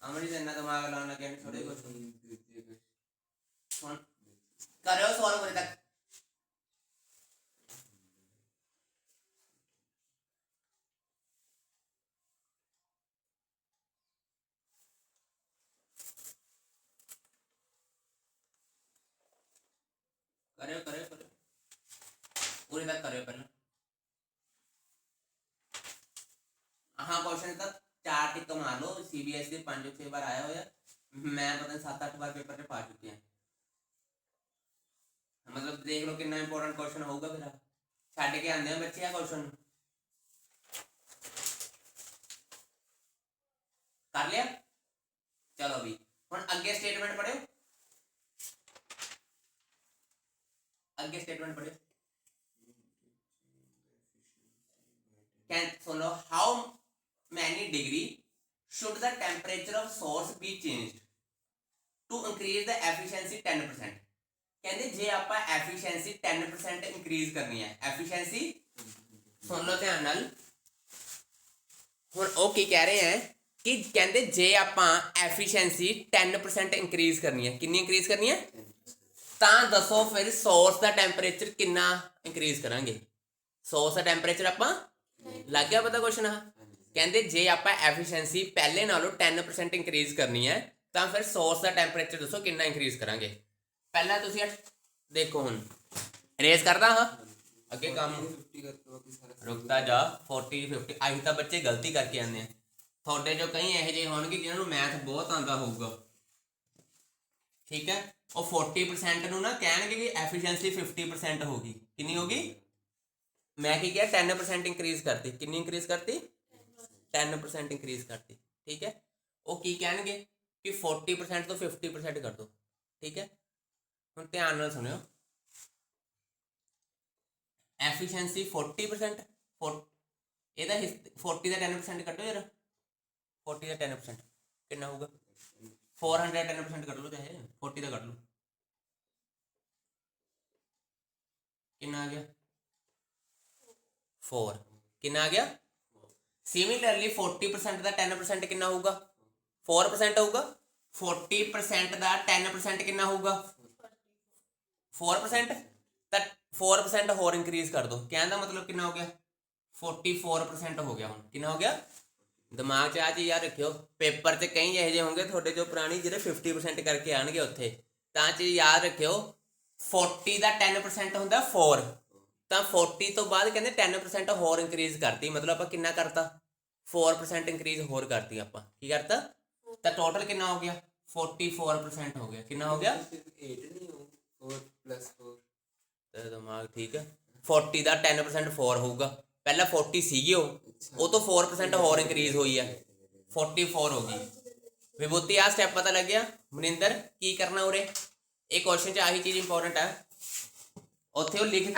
ਅਮਰੀ ਦੇ ਇੰਨਾ ਦਿਮਾਗ ਲਾਉਣ ਲੱਗੇ ਥੋੜੇ ਕੁਝ। ਹੁਣ ਕਰਿਓ ਸੋਲਵ ਕਰੇ ਤੱਕ। ਕਰਿਓ CBSE ਦੇ 5-6 ਵਾਰ ਆਇਆ ਹੋਇਆ, ਮੈਂ ਪਤਾ ਨਹੀਂ 7-8 ਵਾਰ ਪੇਪਰ 'ਚ ਪਾ ਚੁੱਕਿਆ। ਮਤਲਬ ਦੇਖ ਲਓ ਕਿੰਨਾ ਇੰਪੋਰਟੈਂਟ ਕੁਐਸਚਨ ਹੋਊਗਾ। ਫਿਰ ਛੱਡ ਕੇ ਆਉਂਦੇ ਆ ਬੱਚੇ ਆ ਕੁਐਸਚਨ ਕਰ ਲਿਆ। ਚਲੋ ਵੀ ਹੁਣ ਅੱਗੇ ਸਟੇਟਮੈਂਟ ਪੜ੍ਹਿਓ, ਅੱਗੇ statement ਪੜ੍ਹਿਓ। Can follow how many degree should the temperature of source be changed to increase the efficiency 10%? ਕਹਿੰਦੇ ਜੇ ਆਪਾਂ efficiency 10% increase ਕਰਨੀ ਹੈ, efficiency ਸੁਣ ਲਓ ਧਿਆਨ ਨਾਲ। ਹੁਣ ਉਹ ਕੀ ਕਹਿ ਰਹੇ ਹੈ ਕਿ ਕਹਿੰਦੇ ਜੇ ਆਪਾਂ efficiency 10% increase ਕਰਨੀ ਹੈ, ਕਿੰਨੀ increase ਕਰਨੀ ਹੈ ਤਾਂ ਦੱਸੋ ਫਿਰ ਸੋਰਸ ਦਾ ਟੈਂਪਰੇਚਰ ਕਿੰਨਾ increase ਕਰਾਂਗੇ। ਸੋਰਸ ਦਾ ਟੈਂਪਰੇਚਰ ਆਪਾਂ ਲੱਗ ਗਿਆ ਪਤਾ ਕੁਐਸਚਨ ਆ। ਕਹਿੰਦੇ ਜੇ ਆਪਾਂ ਐਫੀਸ਼ੀਐਂਸੀ ਪਹਿਲੇ ਨਾਲੋਂ 10% ਇੰਕਰੀਜ਼ ਕਰਨੀ ਹੈ ਤਾਂ ਫਿਰ ਸੋਰਸ ਦਾ ਟੈਂਪਰੇਚਰ ਦੱਸੋ ਕਿੰਨਾ ਇੰਕਰੀਜ਼ ਕਰਾਂਗੇ। ਪਹਿਲਾਂ ਤੁਸੀਂ ਦੇਖੋ, ਹੁਣ ਰੇਜ਼ ਕਰਦਾ ਹਾਂ ਅੱਗੇ ਕੰਮ 50 ਕਰਕੇ ਬਾਕੀ ਸਾਰਾ ਰੁਕਤਾ ਜਾ 40 50 ਆਹੀ ਤਾਂ ਬੱਚੇ ਗਲਤੀ ਕਰਕੇ ਆਉਂਦੇ ਆ। ਤੁਹਾਡੇ ਚੋਂ ਕਈ ਇਹੋ ਜਿਹੇ ਹੋਣਗੇ ਜਿਹਨਾਂ ਨੂੰ ਮੈਥ ਬਹੁਤ ਆਉਂਦਾ ਹੋਊਗਾ, ਠੀਕ ਹੈ। ਉਹ 40% ਨੂੰ ਨਾ ਕਹਿਣਗੇ ਕਿ ਐਫੀਸ਼ੀਐਂਸੀ 50% ਹੋ ਗਈ। ਕਿੰਨੀ ਹੋ ਗਈ? ਮੈਂ ਕੀ ਕਿਹਾ 10% ਇੰਕਰੀਜ਼ ਕਰਤੀ। ਕਿੰਨੀ ਇੰਕਰੀਜ਼ ਕਰਤੀ? 10% ਇੰਕਰੀਜ਼ ਕਰਤੀ, ਠੀਕ ਹੈ। ਉਹ ਕੀ ਕਹਿਣਗੇ ਕਿ 40% ਤੋਂ 50% ਕਰ ਦਿਓ, ਠੀਕ ਹੈ। ਹੁਣ ਧਿਆਨ ਨਾਲ ਸੁਣਿਓ, ਐਫੀਸ਼ੀਐਂਸੀ 40% ਇਹਦਾ 40 ਦਾ 10% ਕੱਢੋ ਯਾਰ, 40 ਦਾ 10% ਕਿੰਨਾ ਹੋਊਗਾ? 400 10% ਕੱਢ ਲਓ, ਚਾਹੇ 40 ਦਾ ਕੱਢ ਲਓ, ਕਿੰਨਾ ਆ ਗਿਆ? 4। ਕਿੰਨਾ ਆ ਗਿਆ? ਸਿਮਿਲਰਲੀ 40% ਦਾ 10% ਕਿੰਨਾ ਹੋਊਗਾ? 4% ਹੋਊਗਾ। 40% ਦਾ 10% ਕਿੰਨਾ ਹੋਊਗਾ? 4%। ਤਾਂ 4% ਹੋਰ ਇੰਕਰੀਜ਼ ਕਰ ਦੋ। ਕਹਿਣ ਦਾ ਮਤਲਬ ਕਿੰਨਾ ਹੋ ਗਿਆ? 44% ਹੋ ਗਿਆ। ਹੁਣ ਕਿੰਨਾ ਹੋ ਗਿਆ? ਦਿਮਾਗ 'ਚ ਆ ਚੀਜ਼ ਯਾਦ ਰੱਖਿਓ, ਪੇਪਰ 'ਚ ਕਈ ਇਹੋ ਜਿਹੇ ਹੋਣਗੇ ਤੁਹਾਡੇ ਜੋ ਪੁਰਾਣੀ ਜਿਹੜੇ 50% ਕਰਕੇ ਆਉਣਗੇ ਉੱਥੇ, ਤਾਂ ਚੀਜ਼ ਯਾਦ ਰੱਖਿਓ 40 ਦਾ 10% ਹੁੰਦਾ 4, ਤਾਂ 40 ਤੋਂ ਬਾਅਦ ਕਹਿੰਦੇ 10% ਹੋਰ ਇੰਕਰੀਜ਼ ਕਰਤੀ, ਮਤਲਬ ਆਪਾਂ ਕਿੰਨਾ ਕਰਤਾ? 4% ਇੰਕਰੀਜ਼ ਹੋਰ ਕਰਤੀ ਆਪਾਂ। ਕੀ ਕਰਤਾ? ਤਾਂ ਟੋਟਲ ਕਿੰਨਾ ਹੋ ਗਿਆ? 44% ਹੋ ਗਿਆ। ਕਿੰਨਾ ਹੋ ਗਿਆ? 8 ਨਹੀਂ ਹੋ 4 + 4 ਤੇ ਦਿਮਾਗ ਠੀਕ ਹੈ। 40 ਦਾ 10% 4 ਹੋਊਗਾ, ਪਹਿਲਾਂ 40 ਸੀਗੀ ਉਹ ਤੋਂ 4% ਹੋਰ ਇੰਕਰੀਜ਼ ਹੋਈ ਹੈ, 44 ਹੋ ਗਈ। ਵਿਭੂਤੀ ਆ ਸਟੈਪ ਪਤਾ ਲੱਗਿਆ? ਮਨਿੰਦਰ ਕੀ ਕਰਨਾ ਉਰੇ? ਇਹ ਕੁਐਸਚਨ 'ਚ ਆਹੀ ਚੀਜ਼ ਇੰਪੋਰਟੈਂਟ ਹੈ। ਉੱਥੇ ਉਹ ਲਿਖ ਕੀ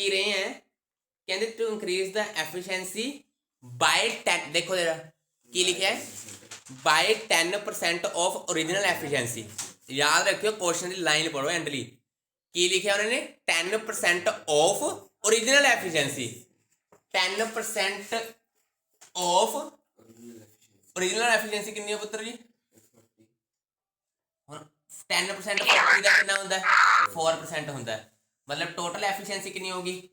ਰਹੇ ਹੈ? ਕਹਿੰਦੇ ਟੂ ਇਨਕਰੀਜ਼ ਦਾ ਐਫੀਸ਼ੀਐਂਸੀ ਬਾਈ 10, ਦੇਖੋ ਜਰਾ ਕੀ ਲਿਖਿਆ ਹੈ, ਬਾਈ 10% ਆਫ ਓਰੀਜਨਲ ਐਫੀਸ਼ੀਐਂਸੀ। ਯਾਦ ਰੱਖਿਓ ਕੁਐਸਚਨ ਦੀ ਲਾਈਨ ਪੜੋ ਐਂਡਲੀ। ਕੀ ਲਿਖਿਆ ਉਹਨਾਂ ਨੇ? 10% of original efficiency. 10% of original efficiency ਕਿੰਨੀ ਹੈ ਪੁੱਤਰ ਜੀ? ਹੁਣ 10% 40 ਦਾ ਕਿੰਨਾ ਹੁੰਦਾ? 4% ਹੁੰਦਾ। ਮਤਲਬ ਟੋਟਲ ਐਫੀਸ਼ੀਐਂਸੀ ਕਿੰਨੀ ਹੋਗੀ?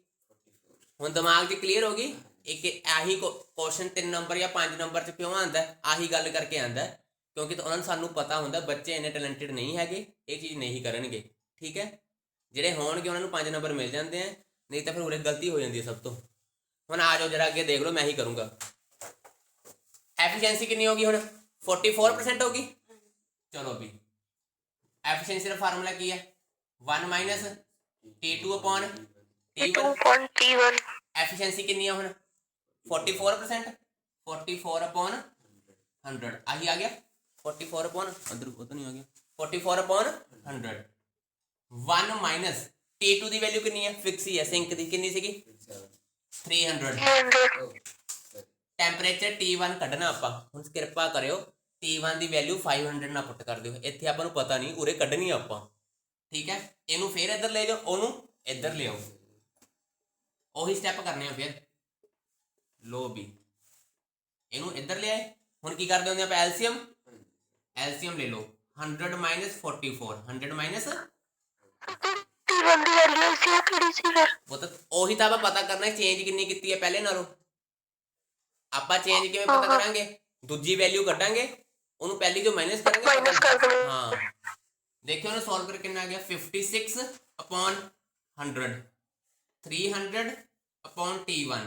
ਹੁਣ ਦਿਮਾਗ 'ਚ ਕਲੀਅਰ ਹੋ ਗਈ? ਇੱਕ ਆਹੀ ਕੁਐਸਚਨ 3 ਨੰਬਰ ਜਾਂ 5 ਨੰਬਰ 'ਚ ਕਿਉਂ ਆਉਂਦਾ? ਆਹੀ ਗੱਲ ਕਰਕੇ ਆਉਂਦਾ ਕਿਉਂਕਿ ਉਹਨਾਂ ਨੂੰ ਸਾਨੂੰ ਪਤਾ ਹੁੰਦਾ ਬੱਚੇ ਇੰਨੇ ਟੈਲੈਂਟਡ ਨਹੀਂ ਹੈਗੇ, ਇਹ ਚੀਜ਼ ਨਹੀਂ ਕਰਨਗੇ, ਠੀਕ ਹੈ। ਜਿਹੜੇ ਹੋਣਗੇ ਉਹਨਾਂ ਨੂੰ 5 ਨੰਬਰ ਮਿਲ ਜਾਂਦੇ ਆ, ਨਹੀਂ ਤਾਂ ਫਿਰ ਉਰੇ ਗਲਤੀ ਹੋ ਜਾਂਦੀ ਹੈ ਸਭ ਤੋਂ। ਹੁਣ ਆ ਜਾਓ ਜਰਾ ਅੱਗੇ ਦੇਖ ਲਓ, ਮੈਂ ਹੀ ਕਰੂੰਗਾ। ਐਫੀਸ਼ੀਐਂਸੀ ਕਿੰਨੀ ਹੋ ਗਈ ਹੁਣ? 44% ਹੋ ਗਈ। ਚਲੋ ਵੀ ਐਫੀਸ਼ੀਐਂਸੀ ਦਾ ਫਾਰਮੂਲਾ ਕੀ ਹੈ? 1 - T2/T1। T1 ਐਫੀਸ਼ੀਐਂਸੀ ਕਿੰਨੀ ਆ ਹੁਣ? 44%। 44/100 ਆਹੀ ਆ ਗਿਆ। 44 ਅੰਦਰ ਉਧਰ ਨਹੀਂ ਆ ਗਿਆ। 44/100। 1 - T2 ਦੀ ਵੈਲਿਊ ਕਿੰਨੀ ਹੈ? ਫਿਕਸ ਹੀ ਹੈ, ਸਿੰਕ ਦੀ ਕਿੰਨੀ ਸੀਗੀ? 300। 300 ਟੈਂਪਰੇਚਰ T1 ਕੱਢਣਾ ਆਪਾਂ। ਹੁਣ ਕਿਰਪਾ ਕਰਿਓ T1 ਦੀ ਵੈਲਿਊ 500 ਨਾ ਪੁੱਟ ਕਰ ਦਿਓ, ਇੱਥੇ ਆਪਾਂ ਨੂੰ ਪਤਾ ਨਹੀਂ, ਉਰੇ ਕੱਢਣੀ ਆਪਾਂ, ਠੀਕ ਹੈ। ਇਹਨੂੰ ਫੇਰ ਇੱਧਰ ਲੈ ਜਾਓ, ਉਹਨੂੰ ਇੱਧਰ ਲਿਆਓ, ਉਹੀ ਸਟੈਪ ਕਰਨੇ ਆ ਫਿਰ। ਲੋ ਵੀ ਇਹਨੂੰ ਇੱਧਰ ਲਿਆਏ। ਹੁਣ ਕੀ ਕਰਦੇ ਹੁੰਦੇ ਆਪਾਂ? ਐਲਸੀਅਮ ਲੈ ਲਓ। 100 - 44 100 T1 ਦੀ ਵੈਲਿਊ ਸੀ ਉਹ ਕਿਹੜੀ ਸੀ ਫਿਰ? ਉਹ ਤਾਂ ਉਹੀ ਤਾਂ ਆਪਾਂ ਪਤਾ ਕਰਨਾ ਚੇਂਜ ਕਿੰਨੀ ਕੀਤੀ ਹੈ ਪਹਿਲੇ ਨਾਲੋਂ। ਆਪਾਂ ਚੇਂਜ ਕਿਵੇਂ ਪਤਾ ਕਰਾਂਗੇ? ਦੂਜੀ ਵੈਲਿਊ ਕੱਢਾਂਗੇ, ਉਹਨੂੰ ਪਹਿਲੀ ਜੋ ਮਾਈਨਸ ਕਰਾਂਗੇ। ਮਾਈਨਸ ਕਰ ਦੇਣਾ। ਹਾਂ ਦੇਖਿਓ ਉਹਨੂੰ ਸੋਲਵ ਕਰਕੇ ਕਿੰਨਾ ਆ ਗਿਆ? 56/100 300/T1।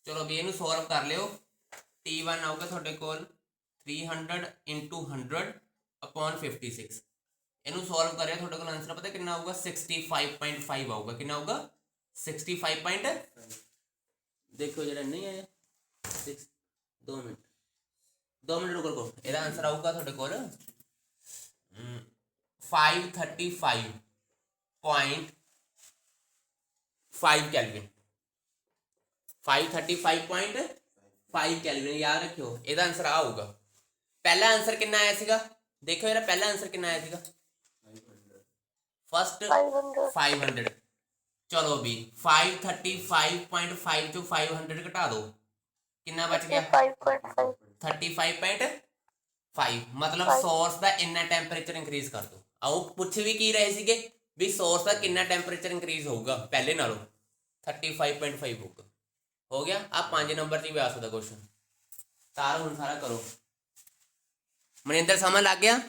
ਚਲੋ ਵੀ ਇਹਨੂੰ ਸੋਲਵ ਕਰ ਲਿਓ। T1 ਆਊਗਾ ਤੁਹਾਡੇ ਕੋਲ 300 into 100 upon 56। ਇਹਨੂੰ ਸੋਲਵ ਕਰਿਆ ਤੁਹਾਡੇ ਕੋਲ ਆਨਸਰ ਪਤਾ ਕਿੰਨਾ ਆਊਗਾ 65.5 ਆਊਗਾ। ਕਿੰਨਾ ਆਊਗਾ 65 ਦੇਖੋ ਜਿਹੜਾ ਨਹੀਂ ਆਇਆ 2 ਮਿੰਟ ਰੁਕੋ। ਇਹਦਾ ਆਨਸਰ ਆਊਗਾ ਤੁਹਾਡੇ ਕੋਲ 535.5 ਕੈਲਵਿਨ। 535.5 ਕੈਲਵਿਨ ਯਾਦ ਰੱਖਿਓ। ਇਹਦਾ ਆਨਸਰ ਆਊਗਾ। ਪਹਿਲਾ ਆਨਸਰ ਕਿੰਨਾ ਆਇਆ ਸੀਗਾ ਦੇਖਿਓ। ਇਹਦਾ ਪਹਿਲਾ ਆਨਸਰ ਕਿੰਨਾ ਆਇਆ ਸੀਗਾ ਫਸਟ 500। ਚਲੋ ਵੀ 535.5 ਚੋਂ 500 ਘਟਾ ਦਿਓ ਕਿੰਨਾ ਬਚ ਗਿਆ 35.5 ਮਤਲਬ ਸੋਰਸ ਦਾ ਇੰਨਾ ਟੈਂਪਰੇਚਰ ਇੰਕਰੀਜ਼ ਕਰ ਦਿਓ। ਆਓ ਪੁੱਛ ਵੀ ਕੀ ਰਹੇ ਸੀਗੇ ਵੀ ਸੋਰਸ ਦਾ ਕਿੰਨਾ ਟੈਂਪਰੇਚਰ ਇੰਕਰੀਜ਼ ਹੋਊਗਾ ਪਹਿਲੇ ਨਾਲੋਂ 35.5 ਹੋਊਗਾ। ਹੋ ਗਿਆ। ਆ 5 ਨੰਬਰ 'ਚ ਵੀ ਆ ਸਕਦਾ ਕੁਐਸਚਨ। ਤਾਰ ਹੁਣ ਸਾਰਾ ਕਰੋ। ਮਨਿੰਦਰ ਸਮਝ ਲੱਗ ਗਿਆ?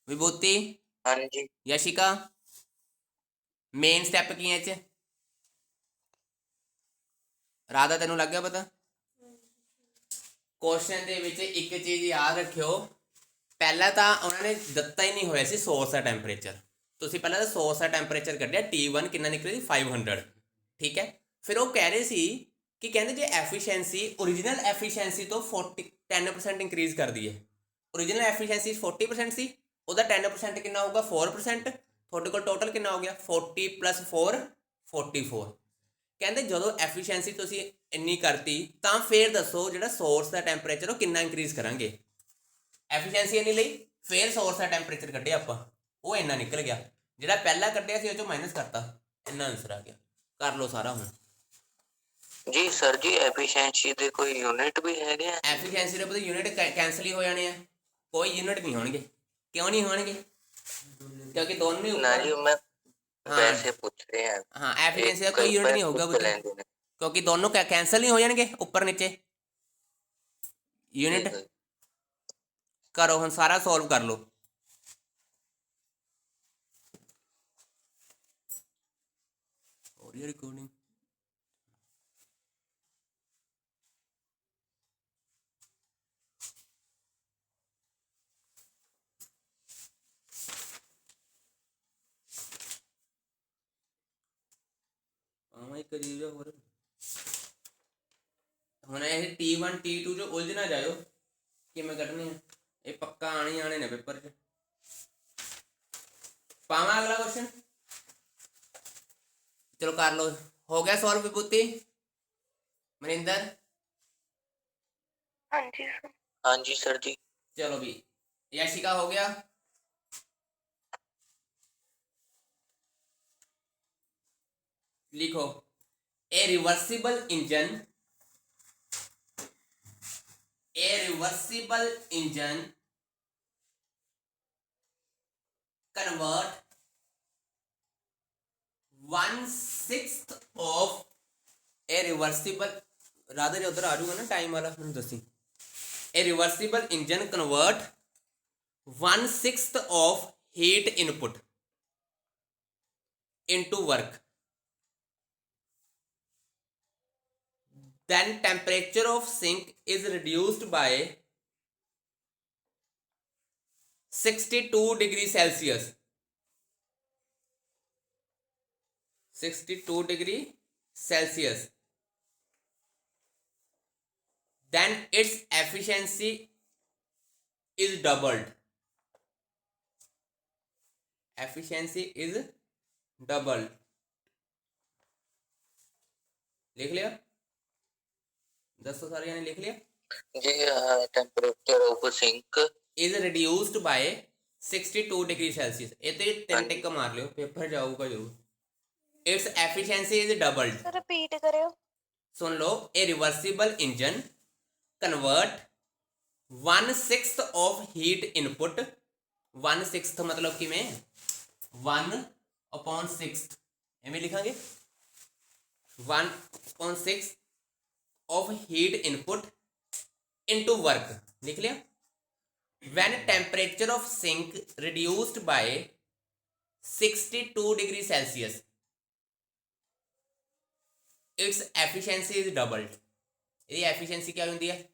ਵਿਭੂਤੀ ਹਾਂਜੀ ਯਸ਼ਿਕਾ ਮੇਨ ਸਟੈਪ ਕੀ ਹੈ ਇਹ 'ਚ? ਰਾਧਾ ਤੈਨੂੰ ਲੱਗ ਗਿਆ ਪਤਾ? ਕੁਐਸਚਨ ਦੇ ਵਿੱਚ ਇੱਕ ਚੀਜ਼ ਯਾਦ ਰੱਖਿਓ। ਪਹਿਲਾਂ ਤਾਂ ਉਹਨਾਂ ਨੇ ਦਿੱਤਾ ਹੀ ਨਹੀਂ ਹੋਇਆ ਸੀ ਸੋਰਸ ਦਾ ਟੈਂਪਰੇਚਰ। ਤੁਸੀਂ ਪਹਿਲਾਂ ਤਾਂ ਸੋਰਸ ਦਾ ਟੈਂਪਰੇਚਰ ਕੱਢਿਆ T1 ਕਿੰਨਾ ਨਿਕਲਿਆ ਸੀ 500। ਠੀਕ ਹੈ। ਫਿਰ ਉਹ ਕਹਿ ਰਹੇ ਸੀ ਕਿ ਕਹਿੰਦੇ ਜੇ ਐਫੀਸ਼ੀਐਂਸੀ ਓਰੀਜਨਲ ਐਫੀਸ਼ੀਐਂਸੀ ਤੋਂ 10% ਇੰਕਰੀਜ਼ ਕਰਦੀ ਹੈ। ਓਰੀਜਨਲ ਐਫੀਸ਼ੀਐਂਸੀ 40% ਸੀ, ਉਹਦਾ 10% ਕਿੰਨਾ ਹੋਊਗਾ 4%। ਤੁਹਾਡੇ ਕੋਲ ਟੋਟਲ ਕਿੰਨਾ ਹੋ ਗਿਆ 40 + 4 44। ਕਹਿੰਦੇ ਜਦੋਂ ਐਫੀਸ਼ੀਐਂਸੀ ਤੁਸੀਂ ਇੰਨੀ ਕਰਤੀ ਤਾਂ ਫਿਰ ਦੱਸੋ ਜਿਹੜਾ ਸੋਰਸ ਦਾ ਟੈਂਪਰੇਚਰ ਉਹ ਕਿੰਨਾ ਇੰਕਰੀਜ਼ ਕਰਾਂਗੇ। ਐਫੀਸ਼ੀਐਂਸੀ ਇੰਨੀ ਲਈ ਫਿਰ ਸੋਰਸ ਦਾ ਟੈਂਪਰੇਚਰ ਕੱਢਿਆ ਆਪਾਂ, ਉਹ ਇੰਨਾ ਨਿਕਲ ਗਿਆ। ਜਿਹੜਾ ਪਹਿਲਾਂ ਕੱਢਿਆ ਸੀ ਉਹ ਚੋਂ ਮਾਈਨਸ ਕਰਤਾ, ਇੰਨਾ ਆਨਸਰ ਆ ਗਿਆ। ਕਰ ਲਓ ਸਾਰਾ ਹੁਣ। ਜੀ ਸਰ ਜੀ ਐਫੀਸ਼ੀਐਂਸੀ ਦੇ ਕੋਈ ਯੂਨਿਟ ਵੀ ਹੈਗੇ ਆ? ਐਫੀਸ਼ੀਐਂਸੀ ਦੇ ਪਤਾ ਯੂਨਿਟ ਕੈਂਸਲ ਹੀ ਹੋ ਜਾਣੇ ਆ, ਕੋਈ ਯੂਨਿਟ ਨਹੀਂ ਹੋਣਗੇ। ਕਿਉਂ ਨਹੀਂ ਹੋਣਗੇ? ਕਿਉਂਕਿ ਦੋਨੋਂ ਹੀ ਨਾ ਜੀ ਮੈਂ ਹਾਂ ਵੈਸੇ ਪੁੱਛ ਰਿਹਾ। ਹਾਂ ਐਫੀਸ਼ੀਐਂਸੀ ਦਾ ਕੋਈ ਯੂਨਿਟ ਨਹੀਂ ਹੋਊਗਾ ਬੁੱਤ, ਕਿਉਂਕਿ ਦੋਨੋਂ ਕੈਂਸਲ ਨਹੀਂ ਹੋ ਜਾਣਗੇ ਉੱਪਰ ਨੀਚੇ। ਯੂਨਿਟ ਕਰੋ ਹੁਣ ਸਾਰਾ ਸੋਲਵ ਕਰ ਲਓ। ਹੋ ਰਹੀ ਹੈ ਰਿਕਾਰਡਿੰਗ? ਇੱਕ ਚੀਜ਼ ਹੋਰ ਹੁਣ ਇਹ T1 T2 ਜੋ ਉਲਝ ਨਾ ਜਾਇਓ ਕਿਵੇਂ ਕੱਢਣੇ ਆ, ਇਹ ਪੱਕਾ ਆਣੇ ਨੇ ਪੇਪਰ 'ਚ। ਪਾਵਾਂ ਅਗਲਾ ਕੁਐਸਚਨ? ਚਲੋ ਕਰ ਲਓ। ਹੋ ਗਿਆ ਸੋਲਵ ਵਿਭੂਤੀ? ਮਨਿੰਦਰ ਹਾਂਜੀ ਸਰ ਜੀ। ਚਲੋ ਵੀ ਯਸ਼ਿਕਾ ਹੋ ਗਿਆ? लिखो a reversible engine convert 1/6 of a reversible Radha ji उधर आ जाऊंगा ना टाइम वाला मैंने दसी। a reversible engine convert 1/6 of heat input into work, then temperature of sink is reduced by 62 degrees Celsius, 62 degree Celsius, then its efficiency is doubled, efficiency is doubled। लिख लिया? दसो सारे जाने लिख लिया जी। Temperature of sink is reduced by 62 degree Celsius. ये तो 3 टिक मार लियो, पेपर जाऊगा जरूर। Its efficiency is doubled. Repeat करियो। सुन लो, a reversible engine convert 1/6 of heat input. 1/6 मतलब कि मैं 1/6 एवं लिखांगे 1/6 of heat input into work। लिख लिया? when temperature of sink reduced by 62 degree Celsius its efficiency is doubled। ਇਹਦੀ efficiency क्या होती है